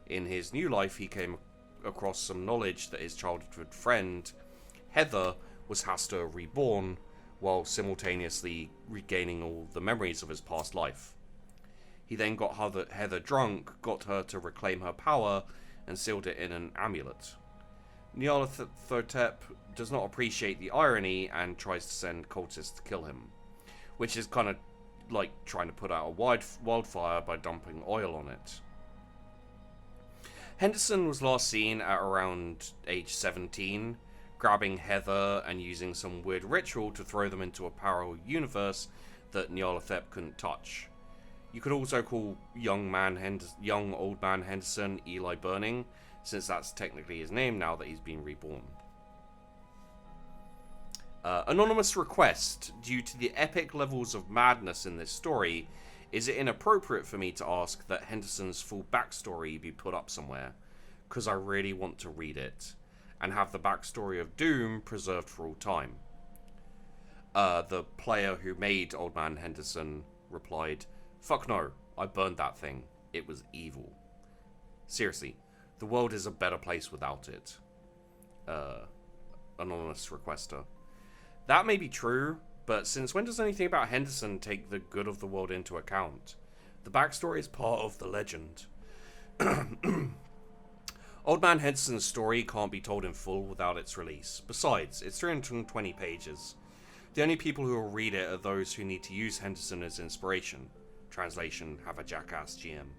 Speaker 1: In his new life, he came across some knowledge that his childhood friend, Heather, was Hastur reborn, while simultaneously regaining all the memories of his past life. He then got Heather drunk, got her to reclaim her power, and sealed it in an amulet. Nyarlathotep does not appreciate the irony and tries to send cultists to kill him, which is kind of like trying to put out a wildfire by dumping oil on it. Henderson was last seen at around age 17, grabbing Heather and using some weird ritual to throw them into a parallel universe that Nyarlathotep couldn't touch. You could also call young old man Henderson Eli Burning, since that's technically his name now that he's been reborn. Anonymous request: due to the epic levels of madness in this story, is it inappropriate for me to ask that Henderson's full backstory be put up somewhere? Because I really want to read it, and have the backstory of Doom preserved for all time. The player who made Old Man Henderson replied, "Fuck no, I burned that thing. It was evil. Seriously, the world is a better place without it." Anonymous requester. That may be true, but since when does anything about Henderson take the good of the world into account? The backstory is part of the legend. Old Man Henderson's story can't be told in full without its release. Besides, it's 320 pages. The only people who will read it are those who need to use Henderson as inspiration. Translation: have a jackass GM.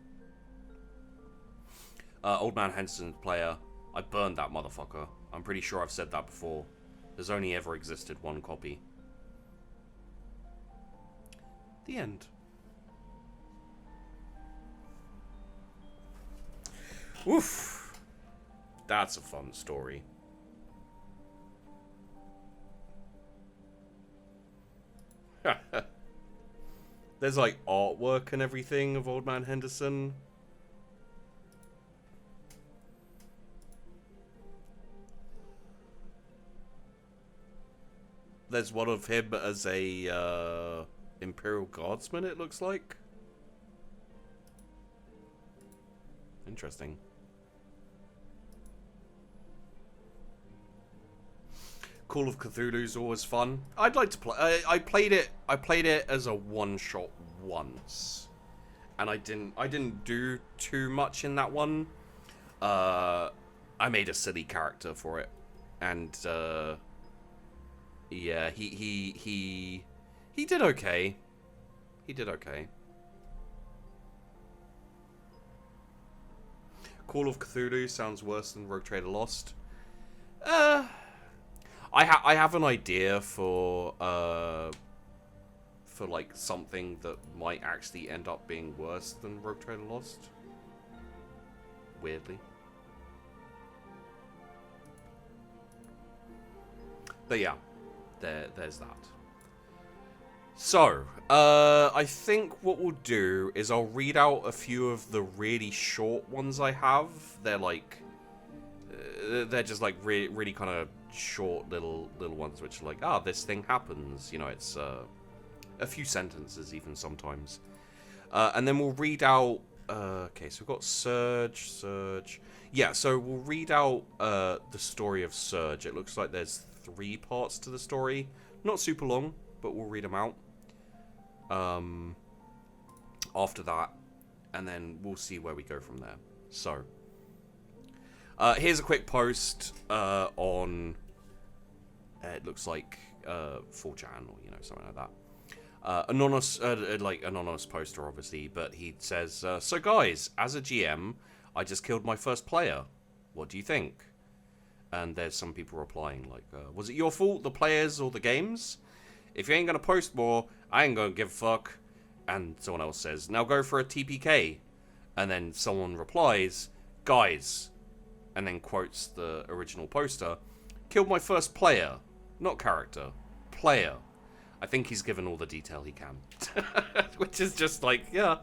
Speaker 1: Old Man Henderson's player: I burned that motherfucker. I'm pretty sure I've said that before. There's only ever existed one copy. The end. Oof. That's a fun story. There's like artwork and everything of Old Man Henderson. There's one of him as a Imperial Guardsman, it looks like. Interesting. Call of Cthulhu's always fun. I'd like to play. I played it. I played it as a one shot once, and I didn't do too much in that one. I made a silly character for it, and yeah, he did okay. He did okay. Call of Cthulhu sounds worse than Rogue Trader Lost. I have an idea for like something that might actually end up being worse than Rogue Trader Lost. Weirdly. But yeah, there's that. So, I think what we'll do is I'll read out a few of the really short ones I have. They're like, they're just like really kind of short little ones, which are like, this thing happens. You know, it's a few sentences even sometimes. And then we'll read out. Okay, so we've got Surge. Yeah, so we'll read out the story of Surge. It looks like there's 3 parts to the story. Not super long, but we'll read them out. After that, and then we'll see where we go from there. So, here's a quick post on. It looks like 4chan or something like that. Anonymous poster, obviously, but he says, "So guys, as a GM, I just killed my first player. What do you think?" And there's some people replying like, "Was it your fault, the players, or the games? If you ain't gonna post more, I ain't gonna give a fuck." And someone else says, "Now go for a TPK." And then someone replies, "Guys," and then quotes the original poster, "Killed my first player. Not character. Player." I think he's given all the detail he can. Which is just like, yeah.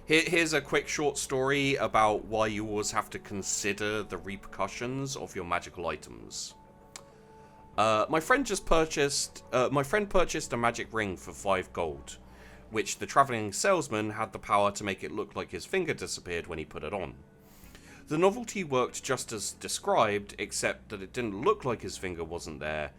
Speaker 1: Here's a quick short story about why you always have to consider the repercussions of your magical items. My friend purchased a magic ring for 5 gold, which the traveling salesman had the power to make it look like his finger disappeared when he put it on. The novelty worked just as described, except that it didn't look like his finger wasn't there.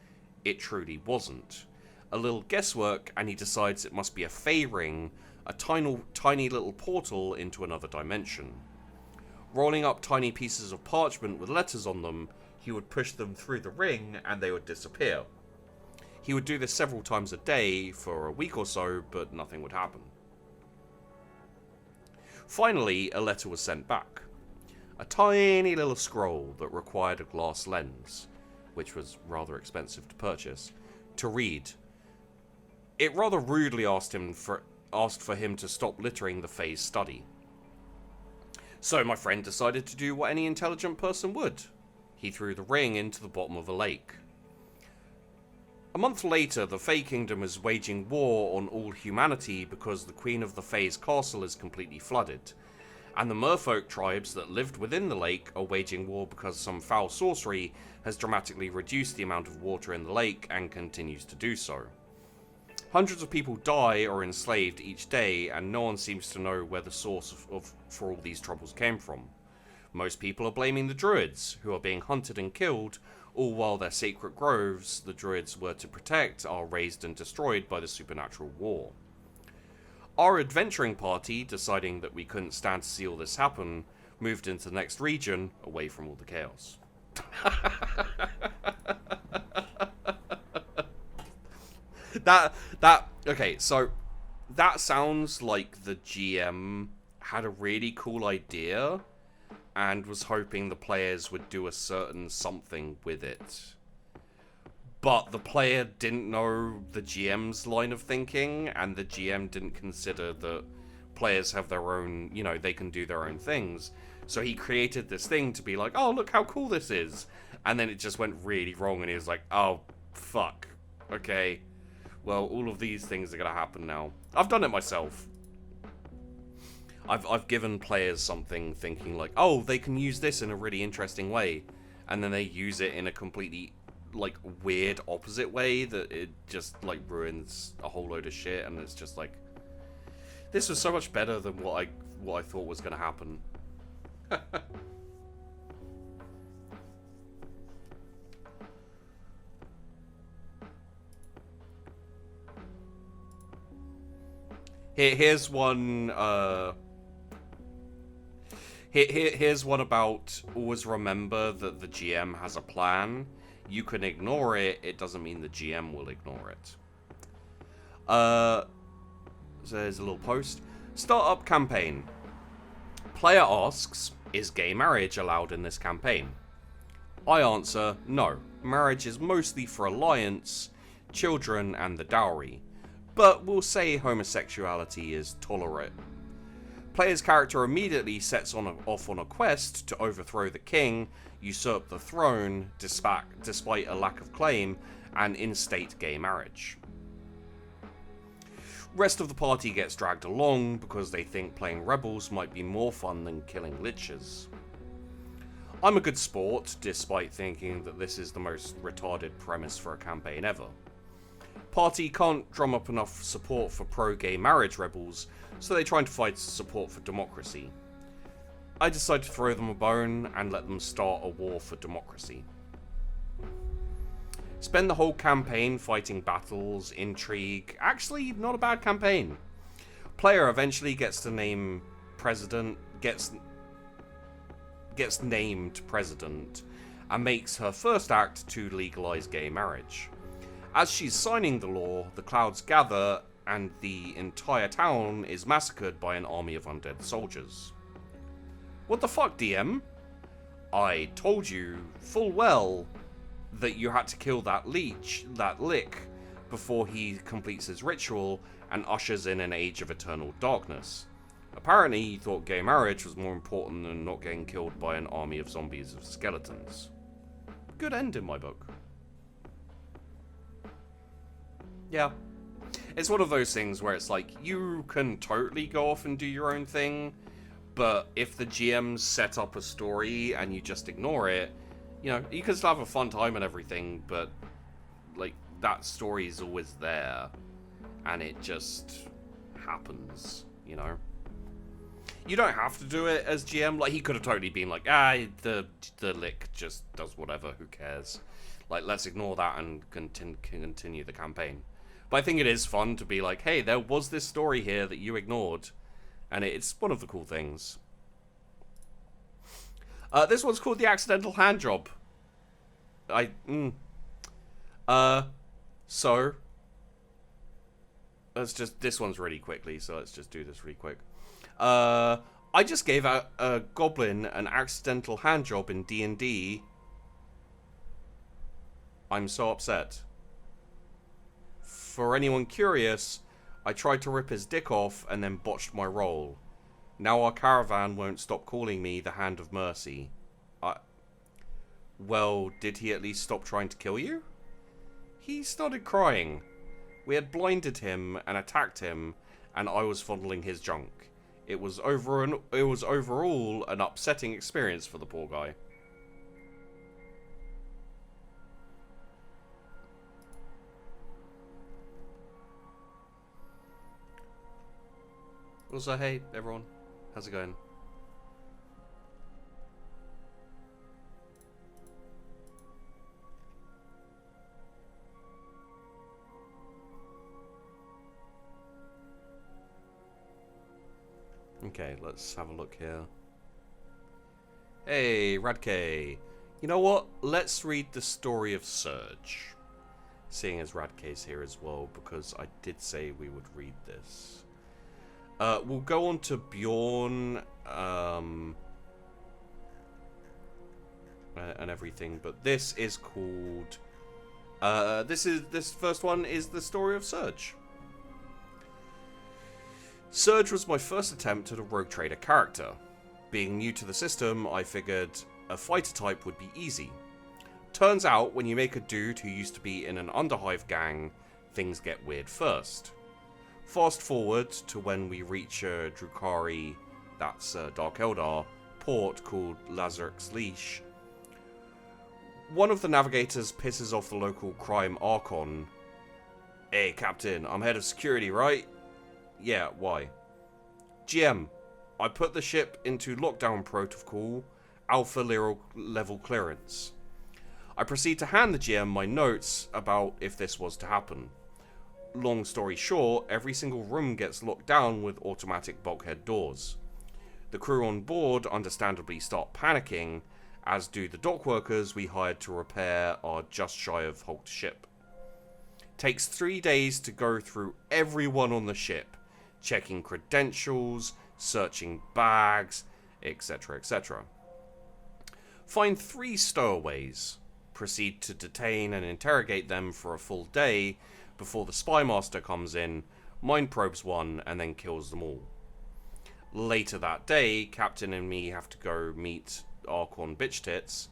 Speaker 1: It truly wasn't. A little guesswork, and he decides it must be a fey ring, a tiny little portal into another dimension. Rolling up tiny pieces of parchment with letters on them, he would push them through the ring and they would disappear. He would do this several times a day for a week or so, but nothing would happen. Finally, a letter was sent back. A tiny little scroll that required a glass lens, which was rather expensive to purchase, to read. It rather rudely asked for him to stop littering the Fae's study. So my friend decided to do what any intelligent person would. He threw the ring into the bottom of a lake. A month later, the Fae Kingdom is waging war on all humanity because the Queen of the Fae's castle is completely flooded, and the merfolk tribes that lived within the lake are waging war because some foul sorcery has dramatically reduced the amount of water in the lake and continues to do so. Hundreds of people die or enslaved each day, and no one seems to know where the source for all these troubles came from. Most people are blaming the druids, who are being hunted and killed, all while their sacred groves, the druids were to protect, are razed and destroyed by the supernatural war. Our adventuring party, deciding that we couldn't stand to see all this happen, moved into the next region, away from all the chaos. Okay, so that sounds like the GM had a really cool idea and was hoping the players would do a certain something with it. But the player didn't know the GM's line of thinking, and the GM didn't consider that players have their own, they can do their own things. So he created this thing to be like, oh, look how cool this is. And then it just went really wrong, and he was like, oh, fuck. Okay. Well, all of these things are going to happen now. I've done it myself. I've given players something thinking like, oh, they can use this in a really interesting way, and then they use it in a completely like weird opposite way that it just like ruins a whole load of shit, and it's just like, this was so much better than what I thought was going to happen. Here's one. Here's one about always remember that the GM has a plan. You can ignore it. It doesn't mean the GM will ignore it. So there's a little post. Startup campaign. Player asks, is gay marriage allowed in this campaign? I answer, no. Marriage is mostly for alliance, children, and the dowry. But we'll say homosexuality is tolerant. Player's character immediately sets off on a quest to overthrow the king, usurp the throne, despite a lack of claim, and instate gay marriage. Rest of the party gets dragged along because they think playing rebels might be more fun than killing liches. I'm a good sport, despite thinking that this is the most retarded premise for a campaign ever. Party can't drum up enough support for pro-gay marriage rebels, so they try to find support for democracy. I decide to throw them a bone and let them start a war for democracy. Spend the whole campaign fighting battles, intrigue. Actually, not a bad campaign. Player eventually gets to name president, gets named president, and makes her first act to legalize gay marriage. As she's signing the law, the clouds gather and the entire town is massacred by an army of undead soldiers. What the fuck, DM? I told you full well that you had to kill that lick, before he completes his ritual and ushers in an age of eternal darkness. Apparently, you thought gay marriage was more important than not getting killed by an army of zombies of skeletons. Good end in my book. Yeah. It's one of those things where it's like, you can totally go off and do your own thing, but if the GM's set up a story and you just ignore it, you know, you can still have a fun time and everything, but, like, that story is always there, and it just happens, you know? You don't have to do it as GM. Like, he could have totally been like, the lick just does whatever, who cares? Like, let's ignore that and continue the campaign. But I think it is fun to be like, hey, there was this story here that you ignored, and it's one of the cool things. This one's called The Accidental Hand Job. So, let's just, this one's really quickly, so let's just do this really quick. I just gave out a goblin an accidental hand job in D&D. I'm so upset. For anyone curious, I tried to rip his dick off and then botched my roll. Now our caravan won't stop calling me the Hand of Mercy. Well, did he at least stop trying to kill you? He started crying. We had blinded him and attacked him, and I was fondling his junk. It was overall an upsetting experience for the poor guy. Also, hey everyone, how's it going? Okay, let's have a look here. Hey, Radke. You know what? Let's read the story of Surge. Seeing as Radke's here as well, because I did say we would read this. We'll go on to Bjorn, and everything, but this is called, this first one is the story of Surge. Surge was my first attempt at a rogue trader character. Being new to the system, I figured a fighter type would be easy. Turns out, when you make a dude who used to be in an Underhive gang, things get weird first. Fast forward to when we reach a Drukhari that's Dark Eldar, port called Lazaruk's Leash, one of the navigators pisses off the local crime Archon. Hey, Captain, I'm head of security, right? Yeah, why? GM, I put the ship into lockdown protocol, alpha level clearance. I proceed to hand the GM my notes about if this was to happen. Long story short, every single room gets locked down with automatic bulkhead doors. The crew on board understandably start panicking, as do the dock workers we hired to repair our just shy of hulked ship. Takes 3 days to go through everyone on the ship, checking credentials, searching bags, etc, etc. Find 3 stowaways. Proceed to detain and interrogate them for a full day before the spy master comes in, mind probes one, and then kills them all. Later that day, Captain and me have to go meet Archon bitch tits.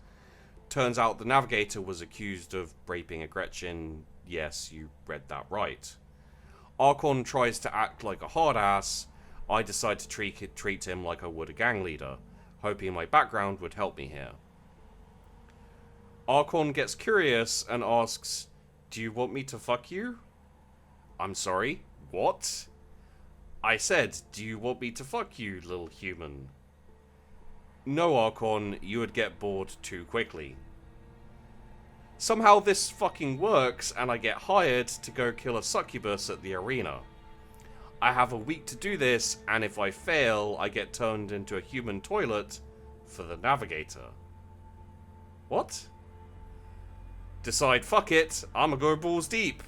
Speaker 1: Turns out the navigator was accused of raping a Gretchen. Yes, you read that right. Archon tries to act like a hard ass. I decide to treat him like I would a gang leader, hoping my background would help me here. Archon gets curious and asks, "Do you want me to fuck you?" I'm sorry, what? I said, "Do you want me to fuck you, little human?" No, Archon, you would get bored too quickly. Somehow this fucking works, and I get hired to go kill a succubus at the arena. I have a week to do this, and if I fail, I get turned into a human toilet for the navigator. What? Decide, fuck it, I'ma go balls deep.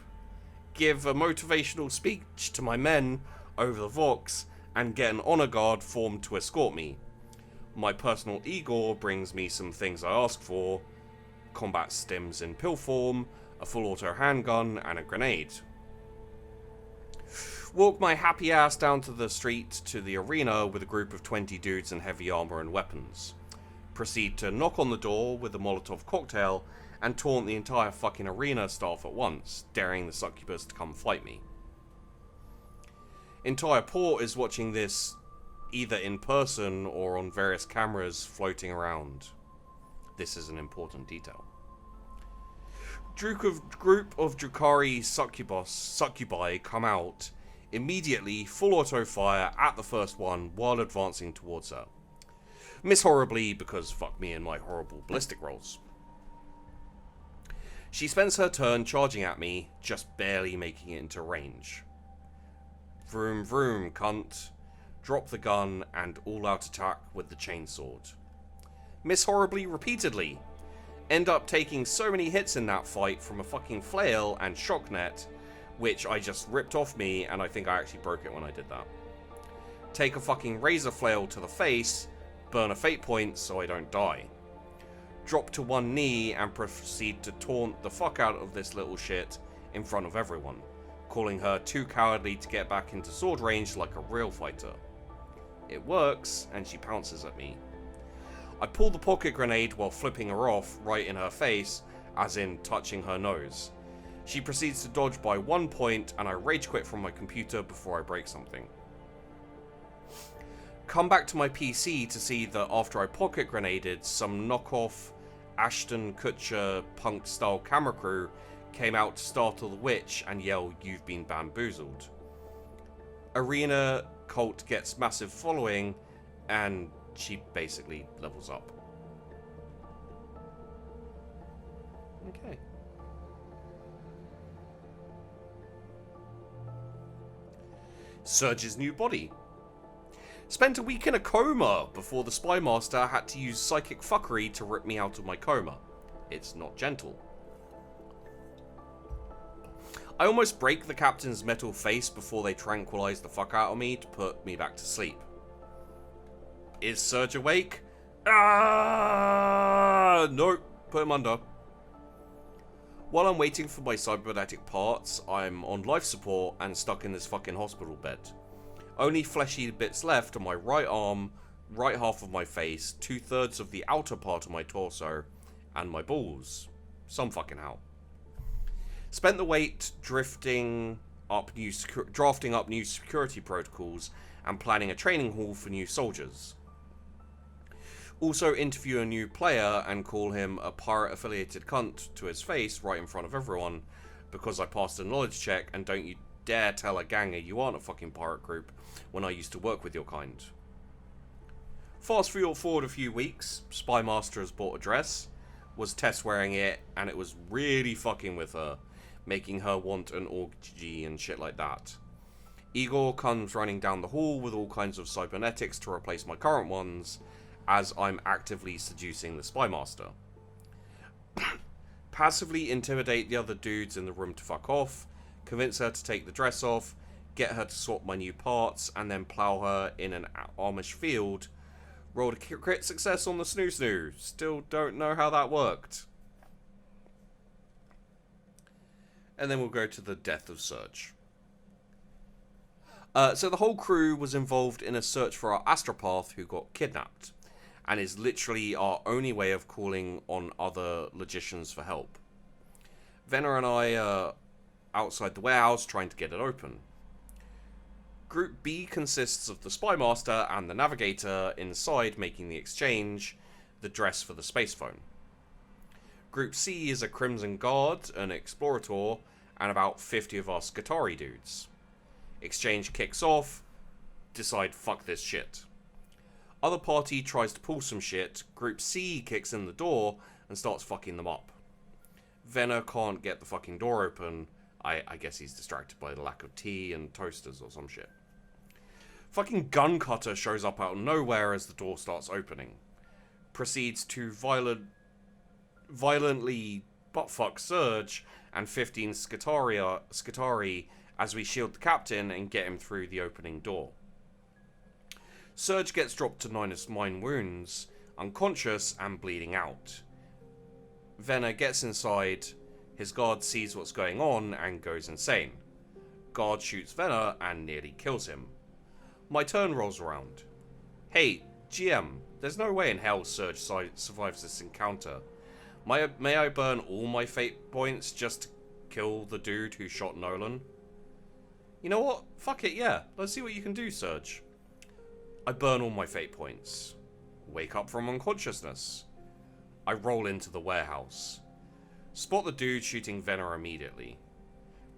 Speaker 1: Give a motivational speech to my men over the Vox, and get an honor guard formed to escort me. My personal Igor brings me some things I ask for: combat stims in pill form, a full auto handgun, and a grenade. Walk my happy ass down to the street to the arena with a group of 20 dudes in heavy armor and weapons. Proceed to knock on the door with a Molotov cocktail and taunt the entire fucking arena staff at once, daring the succubus to come fight me. Entire port is watching this either in person or on various cameras floating around. This is an important detail. Group of Drukhari succubi come out, immediately full auto fire at the first one while advancing towards her. Miss horribly because fuck me and my horrible ballistic rolls. She spends her turn charging at me, just barely making it into range. Vroom vroom, cunt. Drop the gun and all-out attack with the chainsword. Miss horribly repeatedly. End up taking so many hits in that fight from a fucking flail and shocknet, which I just ripped off me, and I think I actually broke it when I did that. Take a fucking razor flail to the face, burn a fate point so I don't die. Drop to one knee and proceed to taunt the fuck out of this little shit in front of everyone, calling her too cowardly to get back into sword range like a real fighter. It works, and she pounces at me. I pull the pocket grenade while flipping her off right in her face, as in touching her nose. She proceeds to dodge by 1 point, and I rage quit from my computer before I break something. Come back to my PC to see that after I pocket grenaded, some knockoff Ashton Kutcher punk style camera crew came out to startle the witch and yell, "You've been bamboozled." Arena cult gets massive following, and she basically levels up. Okay. Surge's new body. Spent a week in a coma before the spy master had to use psychic fuckery to rip me out of my coma. It's not gentle. I almost break the captain's metal face before they tranquilize the fuck out of me to put me back to sleep. Is Surge awake? Nope, put him under. While I'm waiting for my cybernetic parts, I'm on life support and stuck in this fucking hospital bed. Only fleshy bits left on my right arm, right half of my face, 2/3 of the outer part of my torso, and my balls. Some fucking how. Spent the wait drifting drafting up new security protocols and planning a training hall for new soldiers. Also interview a new player and call him a pirate-affiliated cunt to his face right in front of everyone because I passed a knowledge check, and don't you dare tell a ganger you aren't a fucking pirate group when I used to work with your kind. Fast forward a few weeks, Spy Master has bought a dress, was test wearing it, and it was really fucking with her, making her want an orgy and shit like that. Igor comes running down the hall with all kinds of cybernetics to replace my current ones, as I'm actively seducing the Spy Master. Passively intimidate the other dudes in the room to fuck off, convince her to take the dress off, get her to swap my new parts, and then plow her in an Amish field. Rolled a crit success on the snoo. Still don't know how that worked. And then we'll go to the death of Surge. So the whole crew was involved in a search for our astropath who got kidnapped, and is literally our only way of calling on other logicians for help. Venner and I are outside the warehouse trying to get it open. Group B consists of the Spy Master and the Navigator inside making the exchange, the dress for the space phone. Group C is a Crimson Guard, an Explorator, and about 50 of our Skitarii dudes. Exchange kicks off, decide fuck this shit. Other party tries to pull some shit, Group C kicks in the door and starts fucking them up. Venner can't get the fucking door open. I guess he's distracted by the lack of tea and toasters or some shit. Fucking Guncutter shows up out of nowhere as the door starts opening. Proceeds to violently buttfuck Surge and 15 Skitarii as we shield the captain and get him through the opening door. Surge gets dropped to -9 wounds, unconscious and bleeding out. Venner gets inside, his guard sees what's going on and goes insane. Guard shoots Venner and nearly kills him. My turn rolls around. Hey, GM, there's no way in hell Surge survives this encounter. May I burn all my fate points just to kill the dude who shot Nolan? You know what? Fuck it, yeah. Let's see what you can do, Surge. I burn all my fate points. Wake up from unconsciousness. I roll into the warehouse. Spot the dude shooting Venner immediately.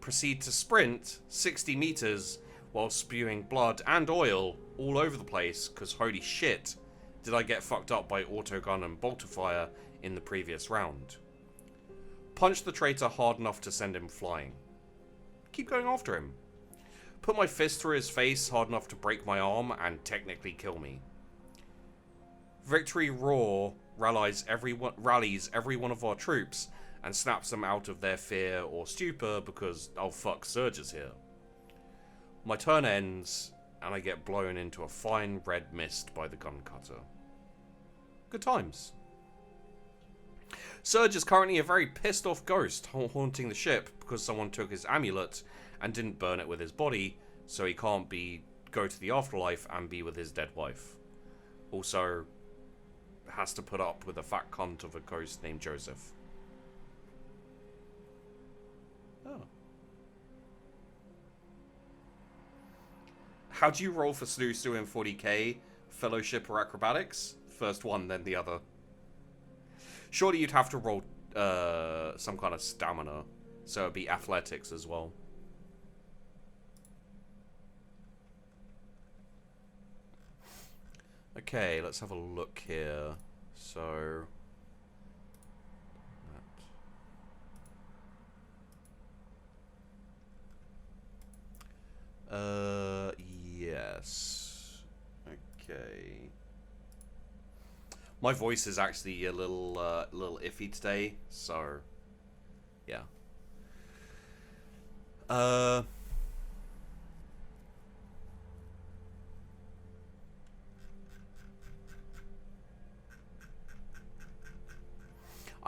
Speaker 1: Proceed to sprint 60 meters while spewing blood and oil all over the place, cause holy shit, did I get fucked up by autogun and bolter fire in the previous round. Punch the traitor hard enough to send him flying. Keep going after him. Put my fist through his face hard enough to break my arm and technically kill me. Victory Roar rallies every one of our troops and snaps them out of their fear or stupor because, oh fuck, Surge is here. My turn ends and I get blown into a fine red mist by the Guncutter. Good times. Surge is currently a very pissed off ghost haunting the ship because someone took his amulet and didn't burn it with his body, so he can't go to the afterlife and be with his dead wife. Also, has to put up with a fat cunt of a ghost named Joseph. Oh. How do you roll for Snoo in 40k? Fellowship or Acrobatics? First one, then the other. Surely you'd have to roll some kind of stamina, so it'd be athletics as well. Okay, let's have a look here. So... yes. Okay. My voice is actually a little iffy today, so... yeah.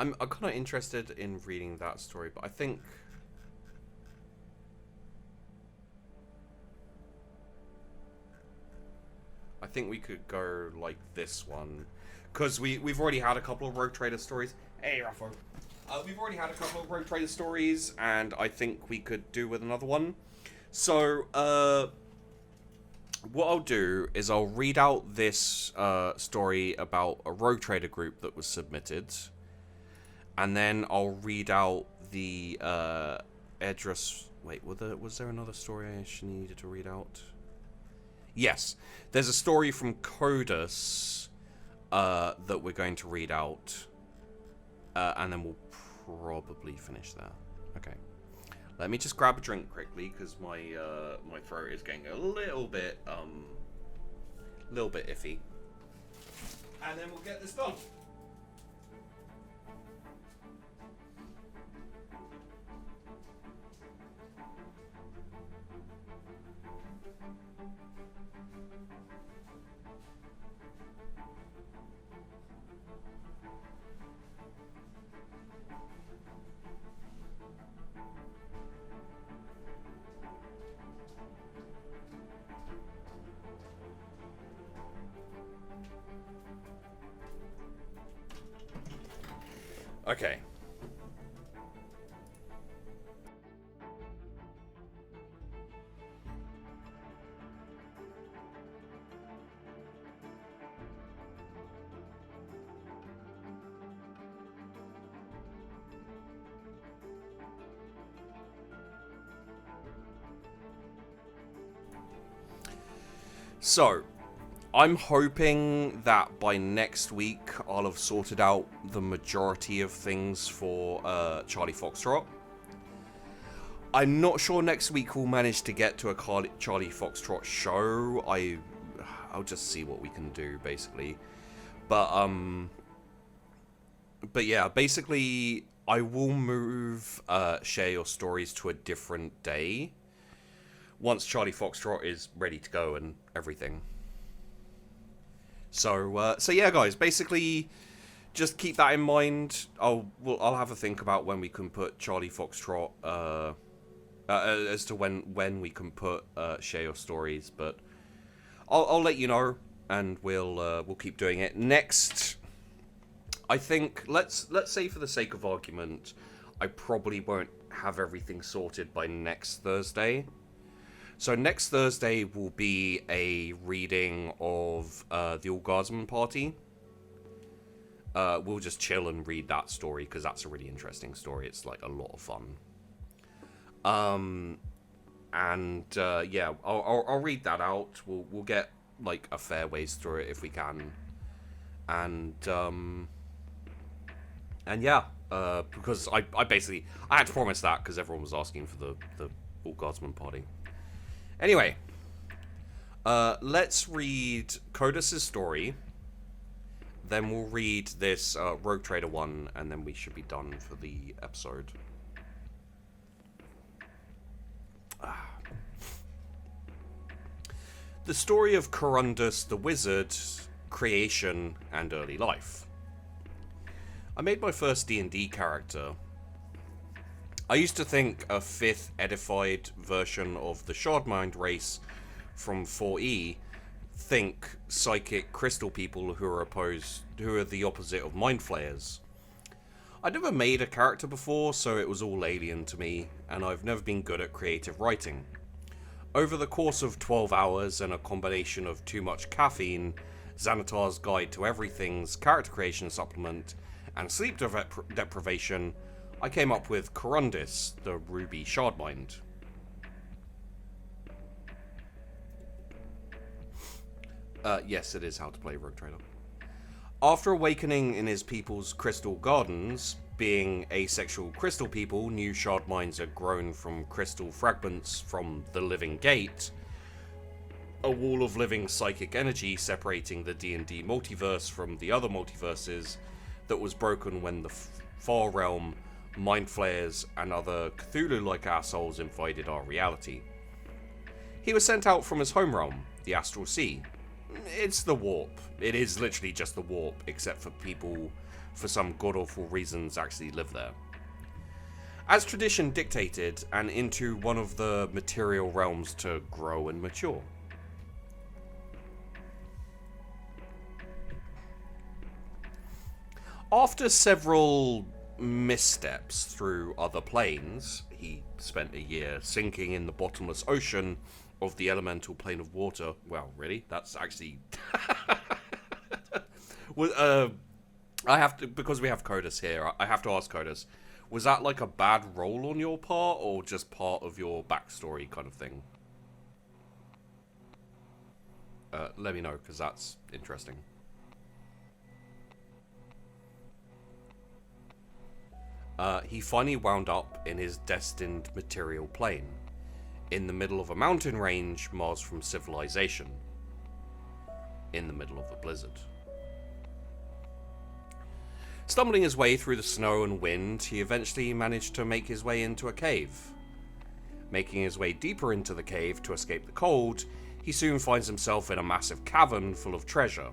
Speaker 1: I'm kind of interested in reading that story, but I think we could go like this one, because we've already had a couple of Rogue Trader stories. Hey, Raffo. We've already had a couple of Rogue Trader stories, and I think we could do with another one. So, what I'll do is I'll read out this story about a rogue trader group that was submitted, and then I'll read out the address. Wait, was there another story I actually needed to read out? Yes, there's a story from Codus that we're going to read out, and then we'll probably finish there. Okay. Let me just grab a drink quickly because my my throat is getting a little bit iffy, and then we'll get this done. Okay. So, I'm hoping that by next week I'll have sorted out the majority of things for Charlie Foxtrot. I'm not sure next week we'll manage to get to a Charlie Foxtrot show. I'll just see what we can do, basically. But yeah, basically I will move Share Your Stories to a different day once Charlie Foxtrot is ready to go and everything. So yeah, guys. Basically, just keep that in mind. I'll have a think about when we can put Charlie Foxtrot, as to when we can put Share Your Stories. But I'll let you know, and we'll keep doing it. Next, I think let's say for the sake of argument, I probably won't have everything sorted by next Thursday. So next Thursday will be a reading of the Orgasm Party. We'll just chill and read that story because that's a really interesting story. It's like a lot of fun. Yeah, I'll read that out. We'll get like a fair ways through it if we can. And yeah, because I had to promise that because everyone was asking for the Orgasm Party. Anyway, let's read Codus's story. Then we'll read this Rogue Trader one, and then we should be done for the episode. The story of Corundus the Wizard, creation, and early life. I made my first D&D character. I used to think a 5th edified version of the Shardmind race from 4E, think psychic crystal people who are the opposite of mind flayers. I'd never made a character before, so it was all alien to me, and I've never been good at creative writing. Over the course of 12 hours and a combination of too much caffeine, Xanatar's Guide to Everything's character creation supplement, and sleep deprivation, I came up with Corundus, the Ruby Shardmind. Yes, it is how to play Rogue Trader. After awakening in his people's crystal gardens, being asexual crystal people, new Shardminds are grown from crystal fragments from the Living Gate, a wall of living psychic energy separating the D&D multiverse from the other multiverses that was broken when the Far Realm, Mind Flayers, and other Cthulhu-like assholes invaded our reality. He was sent out from his home realm, the Astral Sea. It's the warp. It is literally just the warp, except for people, for some god-awful reasons, actually live there. As tradition dictated, and into one of the material realms to grow and mature. After several missteps through other planes. He spent a year sinking in the bottomless ocean of the elemental plane of water. Well, really? That's actually... well, I have to, because we have Codus here, I have to ask Codus, was that like a bad roll on your part, or just part of your backstory kind of thing? Let me know, because that's interesting. He finally wound up in his destined material plane, in the middle of a mountain range miles from civilization, in the middle of a blizzard. Stumbling his way through the snow and wind, he eventually managed to make his way into a cave. Making his way deeper into the cave to escape the cold, he soon finds himself in a massive cavern full of treasure.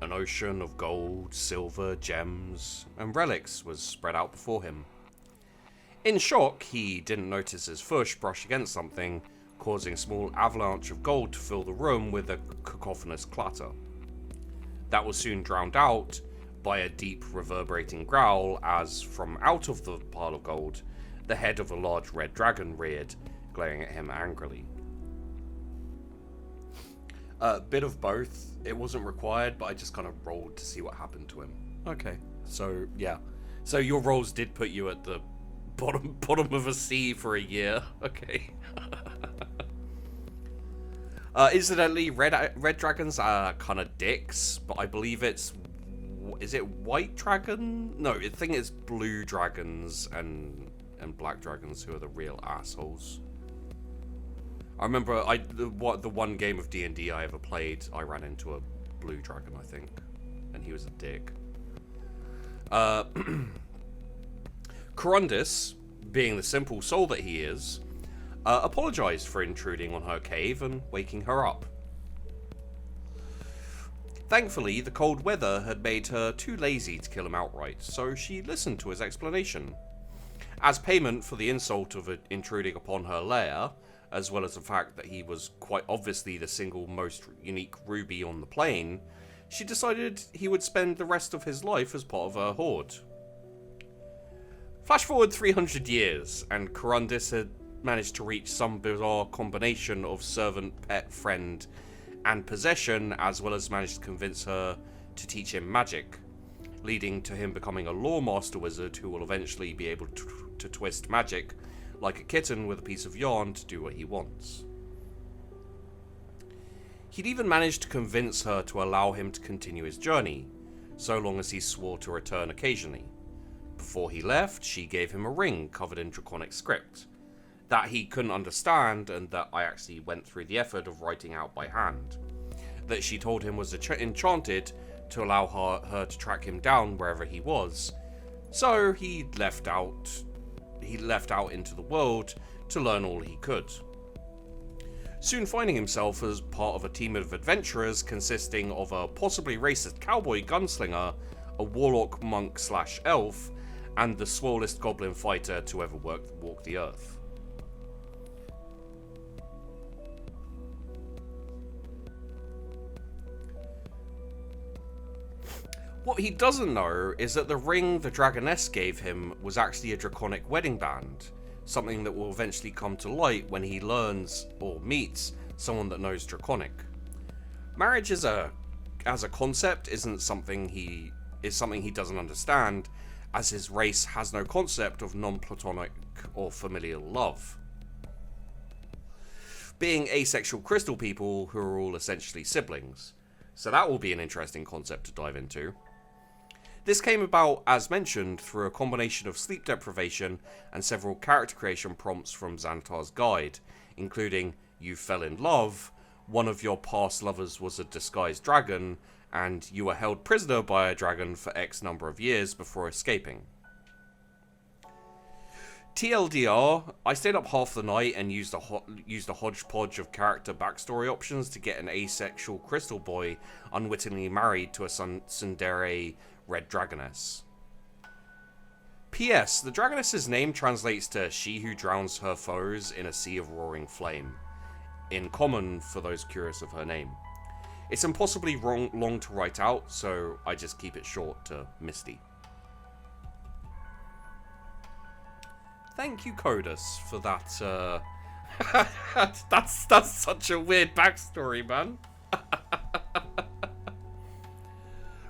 Speaker 1: An ocean of gold, silver, gems, and relics was spread out before him. In shock, he didn't notice his foot brush against something, causing a small avalanche of gold to fill the room with a cacophonous clatter. That was soon drowned out by a deep reverberating growl as, from out of the pile of gold, the head of a large red dragon reared, glaring at him angrily. A bit of both. It wasn't required, but I just kind of rolled to see what happened to him. Okay, so yeah. So your rolls did put you at the bottom of a sea for a year. Okay. Incidentally, red dragons are kind of dicks, but I believe it's... Is it white dragon? No, I think it's blue dragons and black dragons who are the real assholes. I remember the one game of D&D I ever played, I ran into a blue dragon, I think, and he was a dick. Corundus, being the simple soul that he is, apologized for intruding on her cave and waking her up. Thankfully, the cold weather had made her too lazy to kill him outright, so she listened to his explanation. As payment for the insult of intruding upon her lair, as well as the fact that he was quite obviously the single most unique ruby on the plane, she decided he would spend the rest of his life as part of her horde. Flash forward 300 years, and Corundus had managed to reach some bizarre combination of servant, pet, friend, and possession, as well as managed to convince her to teach him magic, leading to him becoming a lore master wizard who will eventually be able to twist magic like a kitten with a piece of yarn to do what he wants. He'd even managed to convince her to allow him to continue his journey, so long as he swore to return occasionally. Before he left, she gave him a ring covered in draconic script that he couldn't understand, and that I actually went through the effort of writing out by hand, that she told him was enchanted to allow her to track him down wherever he was. So he left out into the world to learn all he could. Soon finding himself as part of a team of adventurers consisting of a possibly racist cowboy gunslinger, a warlock monk/elf, and the swollest goblin fighter to ever walk the earth. What he doesn't know is that the ring the Dragoness gave him was actually a draconic wedding band, something that will eventually come to light when he learns or meets someone that knows draconic. Marriage as a concept isn't something he doesn't understand, as his race has no concept of non-platonic or familial love. Being asexual crystal people who are all essentially siblings. So that will be an interesting concept to dive into. This came about, as mentioned, through a combination of sleep deprivation and several character creation prompts from Xantar's guide, including "You fell in love," "One of your past lovers was a disguised dragon," and "You were held prisoner by a dragon for X number of years before escaping." TLDR, I stayed up half the night and used a hodgepodge of character backstory options to get an asexual crystal boy unwittingly married to a tsundere red dragoness. P.S. The dragoness's name translates to "she who drowns her foes in a sea of roaring flame," in common for those curious of her name. It's impossibly long to write out, so I just keep it short to Misty. Thank you, Codus, for that. That's such a weird backstory, man.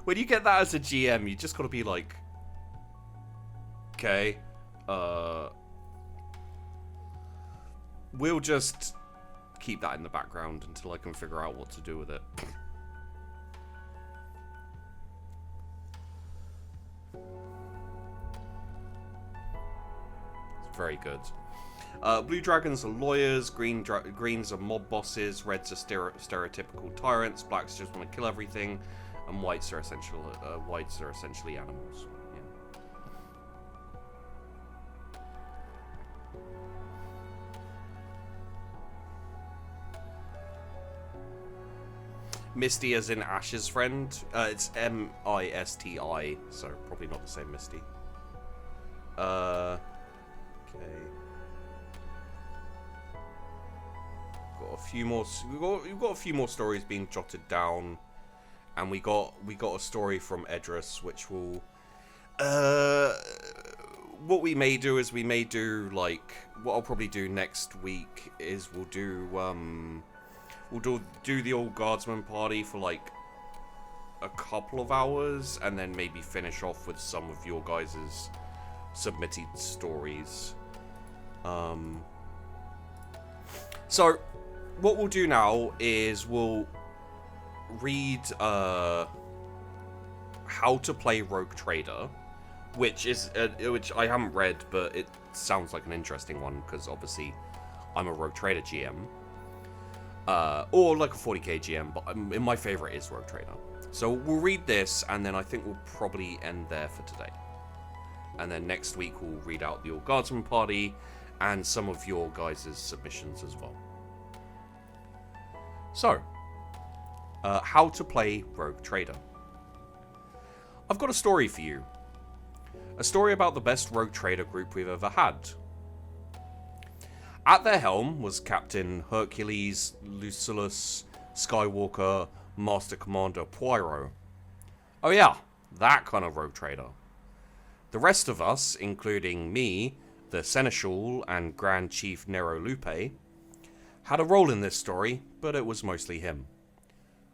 Speaker 1: When you get that as a GM, you just gotta be like, okay, we'll just keep that in the background until I can figure out what to do with it. It's very good. Blue dragons are lawyers, greens are mob bosses, reds are stereotypical tyrants, blacks just want to kill everything, and whites are essentially animals. Yeah. Misty as in Ash's friend. It's M-I-S-T-I, so probably not the same Misty. Okay. Got a few more. We've got a few more stories being jotted down, and we got a story from Edris, which will. What we may do is like what I'll probably do next week is we'll do the old guardsman party for like a couple of hours, and then maybe finish off with some of your guys' submitted stories. So what we'll do now is we'll read How to Play Rogue Trader, which I haven't read, but it sounds like an interesting one because obviously I'm a Rogue Trader GM. Or like a 40k GM, but my favorite is Rogue Trader. So we'll read this, and then I think we'll probably end there for today. And then next week we'll read out the Old Guardsman Party and some of your guys' submissions as well. So, how to play Rogue Trader. I've got a story for you. A story about the best Rogue Trader group we've ever had. At their helm was Captain Hercules Lucullus Skywalker Master Commander Poirot. Oh yeah, that kind of Rogue Trader. The rest of us, including me, the Seneschal and Grand Chief Nero Lupe, had a role in this story, but it was mostly him.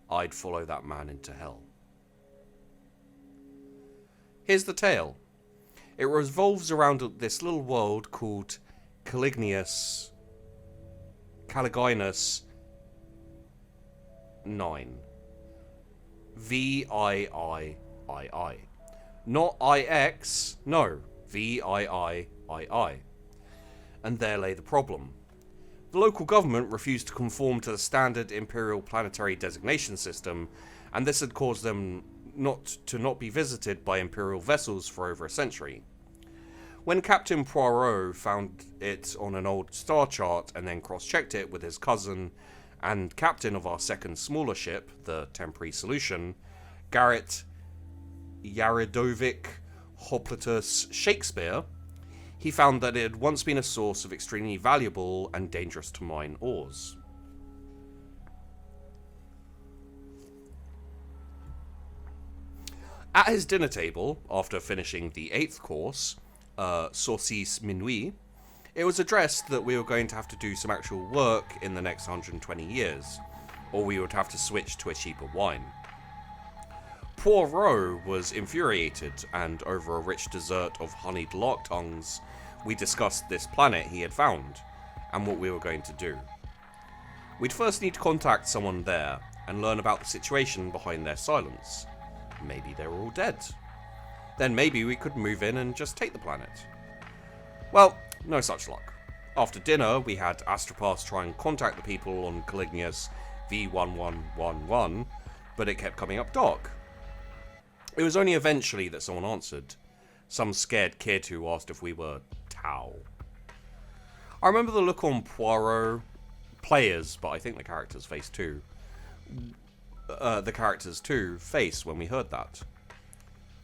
Speaker 1: I'd follow that man into hell. Here's the tale. It revolves around this little world called Caliginus 9. VIII. Not IX, no, VIII. And there lay the problem. The local government refused to conform to the standard Imperial planetary designation system, and this had caused them not be visited by Imperial vessels for over a century. When Captain Poirot found it on an old star chart and then cross-checked it with his cousin and captain of our second smaller ship, the Temporary Solution, Garrett Yaredovic Hoplitus Shakespeare, he found that it had once been a source of extremely valuable and dangerous to mine ores. At his dinner table, after finishing the 8th course, Saucisse Minuit, it was addressed that we were going to have to do some actual work in the next 120 years, or we would have to switch to a cheaper wine. Poirot was infuriated, and over a rich dessert of honeyed lark tongues, we discussed this planet he had found, and what we were going to do. We'd first need to contact someone there, and learn about the situation behind their silence. Maybe they were all dead. Then maybe we could move in and just take the planet. Well, no such luck. After dinner, we had Astropass try and contact the people on Caliginus V1111, but it kept coming up dark. It was only eventually that someone answered. Some scared kid who asked if we were Tau. I remember the look on Poirot, players, but I think the characters' face too. Face when we heard that.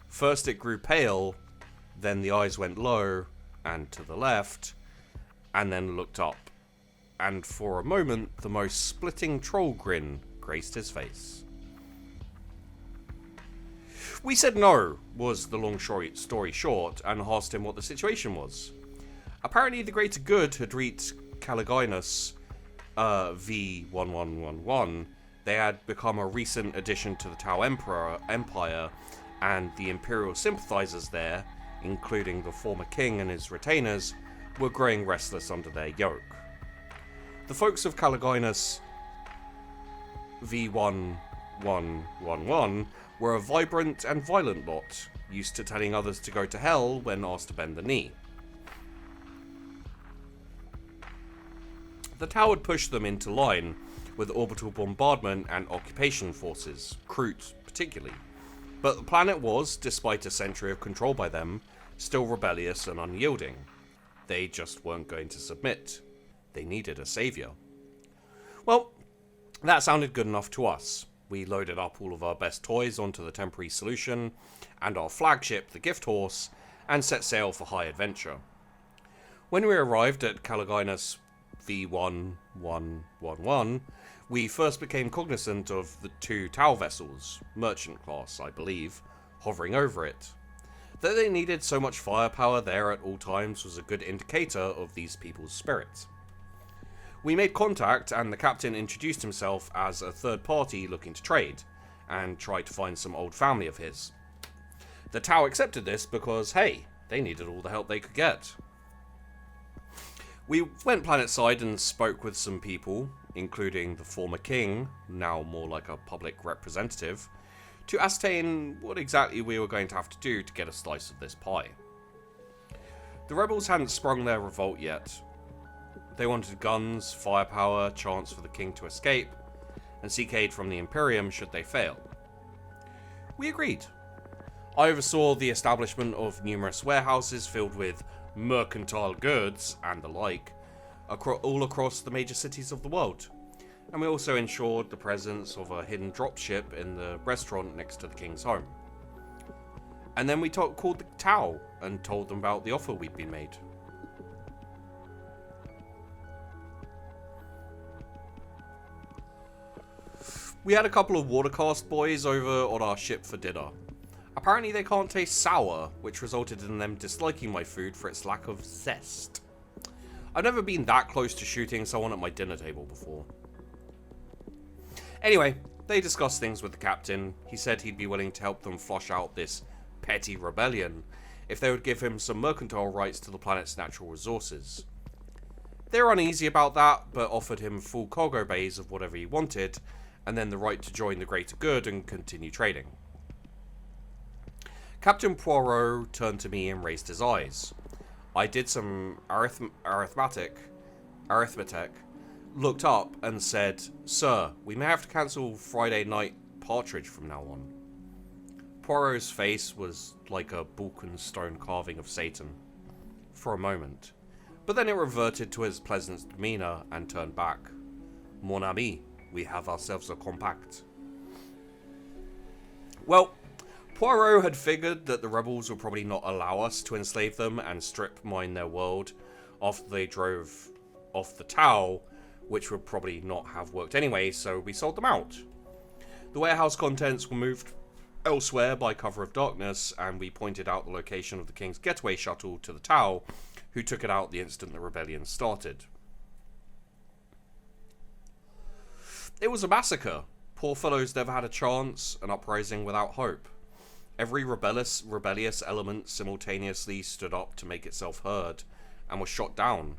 Speaker 1: First it grew pale, then the eyes went low and to the left, and then looked up. And for a moment, the most splitting troll grin graced his face. We said no, was the long story short, and asked him what the situation was. Apparently, the greater good had reached Caliginus V1111. They had become a recent addition to the Tau Empire, and the Imperial sympathizers there, including the former king and his retainers, were growing restless under their yoke. The folks of Caliginus V1111 were a vibrant and violent lot, used to telling others to go to hell when asked to bend the knee. The Tau had pushed them into line with orbital bombardment and occupation forces, Kroot particularly. But the planet was, despite a century of control by them, still rebellious and unyielding. They just weren't going to submit. They needed a savior. Well, that sounded good enough to us. We loaded up all of our best toys onto the temporary solution and our flagship, the Gift Horse, and set sail for high adventure. When we arrived at Caliginus V1111, we first became cognizant of the two Tau vessels, merchant class, I believe, hovering over it. That they needed so much firepower there at all times was a good indicator of these people's spirit. We made contact, and the captain introduced himself as a third party looking to trade, and tried to find some old family of his. The Tau accepted this because, hey, they needed all the help they could get. We went planetside and spoke with some people, including the former king, now more like a public representative, to ascertain what exactly we were going to have to do to get a slice of this pie. The rebels hadn't sprung their revolt yet. They wanted guns, firepower, chance for the king to escape, and seek aid from the Imperium should they fail. We agreed. I oversaw the establishment of numerous warehouses filled with mercantile goods and the like, all across the major cities of the world, and we also ensured the presence of a hidden dropship in the restaurant next to the king's home. And then we called the Tau and told them about the offer we'd been made. We had a couple of watercast boys over on our ship for dinner. Apparently they can't taste sour, which resulted in them disliking my food for its lack of zest. I've never been that close to shooting someone at my dinner table before. Anyway, they discussed things with the captain. He said he'd be willing to help them flush out this petty rebellion if they would give him some mercantile rights to the planet's natural resources. They were uneasy about that, but offered him full cargo bays of whatever he wanted, and then the right to join the greater good and continue trading. Captain Poirot turned to me and raised his eyes. I did some arithmetic, looked up and said, "Sir, we may have to cancel Friday night partridge from now on." Poirot's face was like a Balkan stone carving of Satan for a moment, but then it reverted to his pleasant demeanor and turned back. "Mon ami, we have ourselves a compact." Well, Poirot had figured that the rebels would probably not allow us to enslave them and strip mine their world after they drove off the Tau, which would probably not have worked anyway, so we sold them out. The warehouse contents were moved elsewhere by cover of darkness, and we pointed out the location of the King's getaway shuttle to the Tau, who took it out the instant the rebellion started. It was a massacre. Poor fellows never had a chance, an uprising without hope. Every rebellious element simultaneously stood up to make itself heard, and was shot down.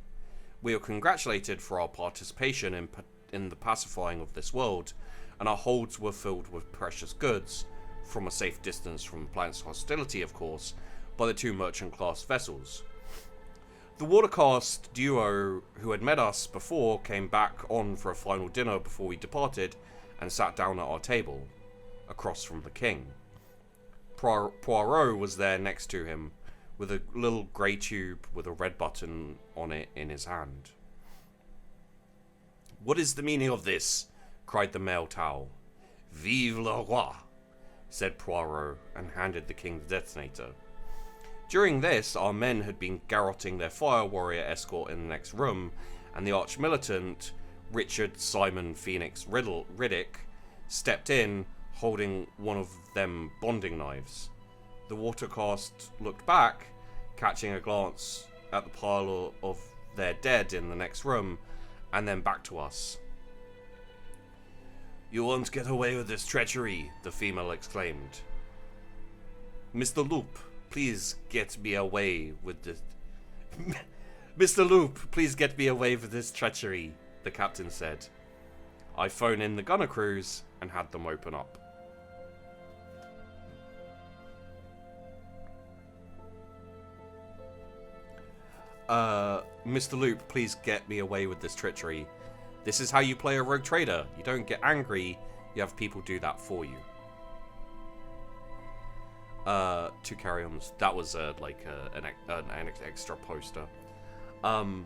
Speaker 1: We were congratulated for our participation in the pacifying of this world, and our holds were filled with precious goods, from a safe distance from the planet's hostility, of course, by the two merchant-class vessels. The watercast duo who had met us before came back on for a final dinner before we departed, and sat down at our table, across from the king. Poirot was there next to him, with a little grey tube with a red button on it in his hand. "What is the meaning of this?" cried the male Tau. "Vive le roi," said Poirot, and handed the king the detonator. During this, our men had been garroting their fire warrior escort in the next room, and the arch-militant, Richard Simon Phoenix Riddick, stepped in, holding one of them bonding knives. The watercast looked back, catching a glance at the pile of their dead in the next room, and then back to us. "You won't get away with this treachery," the female exclaimed. "Mr. Loop, please get me away with this..." "Mr. Loop, please get me away with this treachery," the captain said. I phoned in the gunner crews and had them open up. "Mr. Loop, please get me away with this treachery. This is how you play a rogue trader. You don't get angry, you have people do that for you." To carry on, that was like an extra poster. To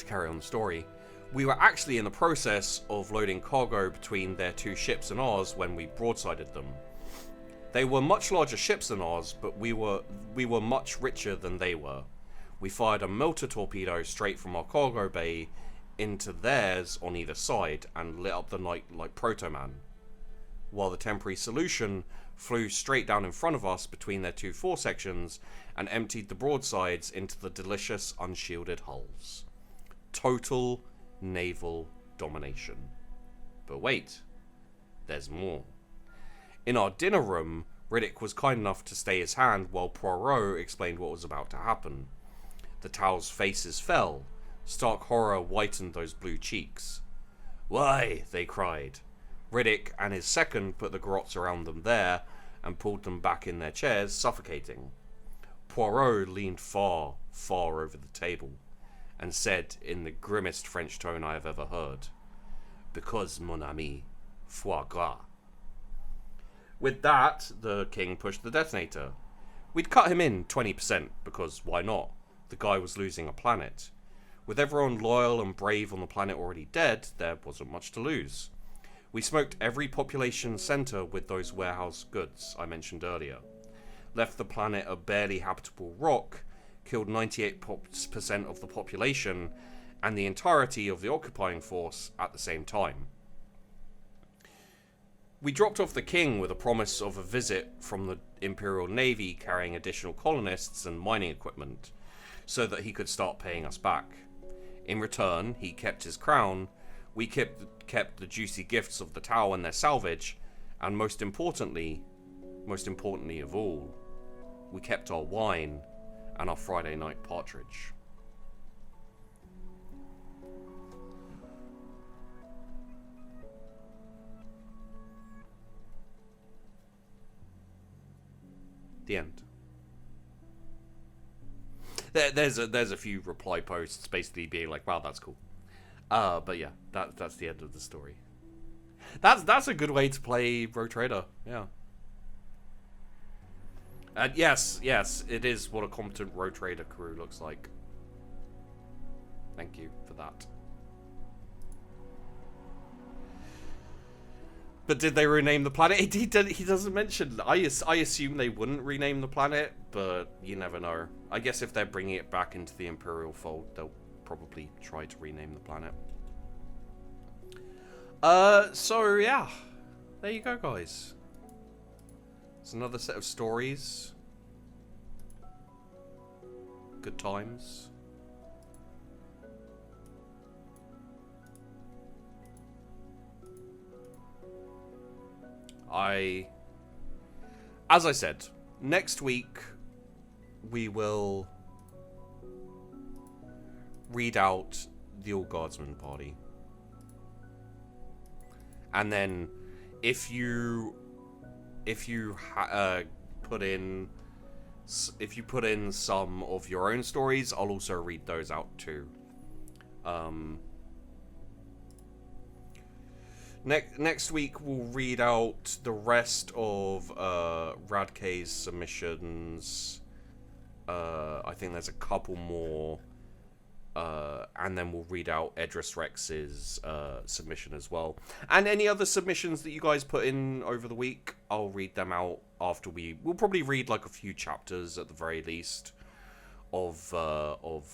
Speaker 1: carry on the story, we were actually in the process of loading cargo between their 2 ships and ours when we broadsided them. They were much larger ships than ours, but we were much richer than they were. We fired a melter torpedo straight from our cargo bay into theirs on either side and lit up the night like Proto Man, while the temporary solution flew straight down in front of us between their 2 fore sections and emptied the broadsides into the delicious unshielded hulls. Total naval domination. But wait, there's more. In our dinner room, Riddick was kind enough to stay his hand while Poirot explained what was about to happen. The Tau's faces fell. Stark horror whitened those blue cheeks. "Why?" they cried. Riddick and his second put the grots around them there and pulled them back in their chairs, suffocating. Poirot leaned far, far over the table and said in the grimmest French tone I have ever heard, "Because, mon ami, foie gras." With that, the king pushed the detonator. We'd cut him in 20%, because why not? The guy was losing a planet. With everyone loyal and brave on the planet already dead, there wasn't much to lose. We smoked every population center with those warehouse goods I mentioned earlier. Left the planet a barely habitable rock, killed 98% of the population and the entirety of the occupying force at the same time. We dropped off the king with a promise of a visit from the Imperial Navy carrying additional colonists and mining equipment, so that he could start paying us back. In return, he kept his crown, we kept the juicy gifts of the Tau and their salvage, and most importantly of all, we kept our wine and our Friday night partridge. The end. There's a few reply posts basically being like, "Wow, that's cool." But yeah, that's the end of the story. That's a good way to play Rogue Trader. Yeah. And yes, it is what a competent Rogue Trader crew looks like. Thank you for that. But did they rename the planet? He doesn't mention. I assume they wouldn't rename the planet, but you never know. I guess if they're bringing it back into the Imperial fold, they'll probably try to rename the planet. So yeah, there you go, guys. It's another set of stories. Good times. As I said, next week we will read out the All Guardsman party. And then if you put in some of your own stories, I'll also read those out too. Next week we'll read out the rest of Radke's submissions. I think there's a couple more, and then we'll read out Edris Rex's submission as well. And any other submissions that you guys put in over the week, I'll read them out after we'll probably read like a few chapters at the very least of the All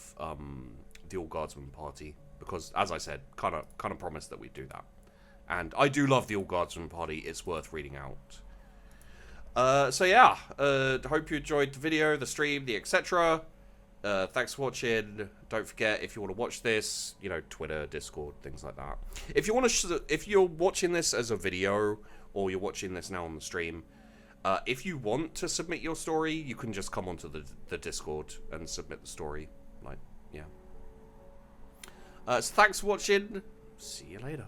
Speaker 1: Guardsman party, because as I said, kind of promised that we'd do that. And I do love the All Guardsman party. It's worth reading out. So yeah, hope you enjoyed the video, the stream, the etc. Thanks for watching. Don't forget, if you want to watch this, you know, Twitter, Discord, things like that. If you want to, if you're watching this as a video or you're watching this now on the stream, if you want to submit your story, you can just come onto the Discord and submit the story. Like, yeah. So thanks for watching. See you later.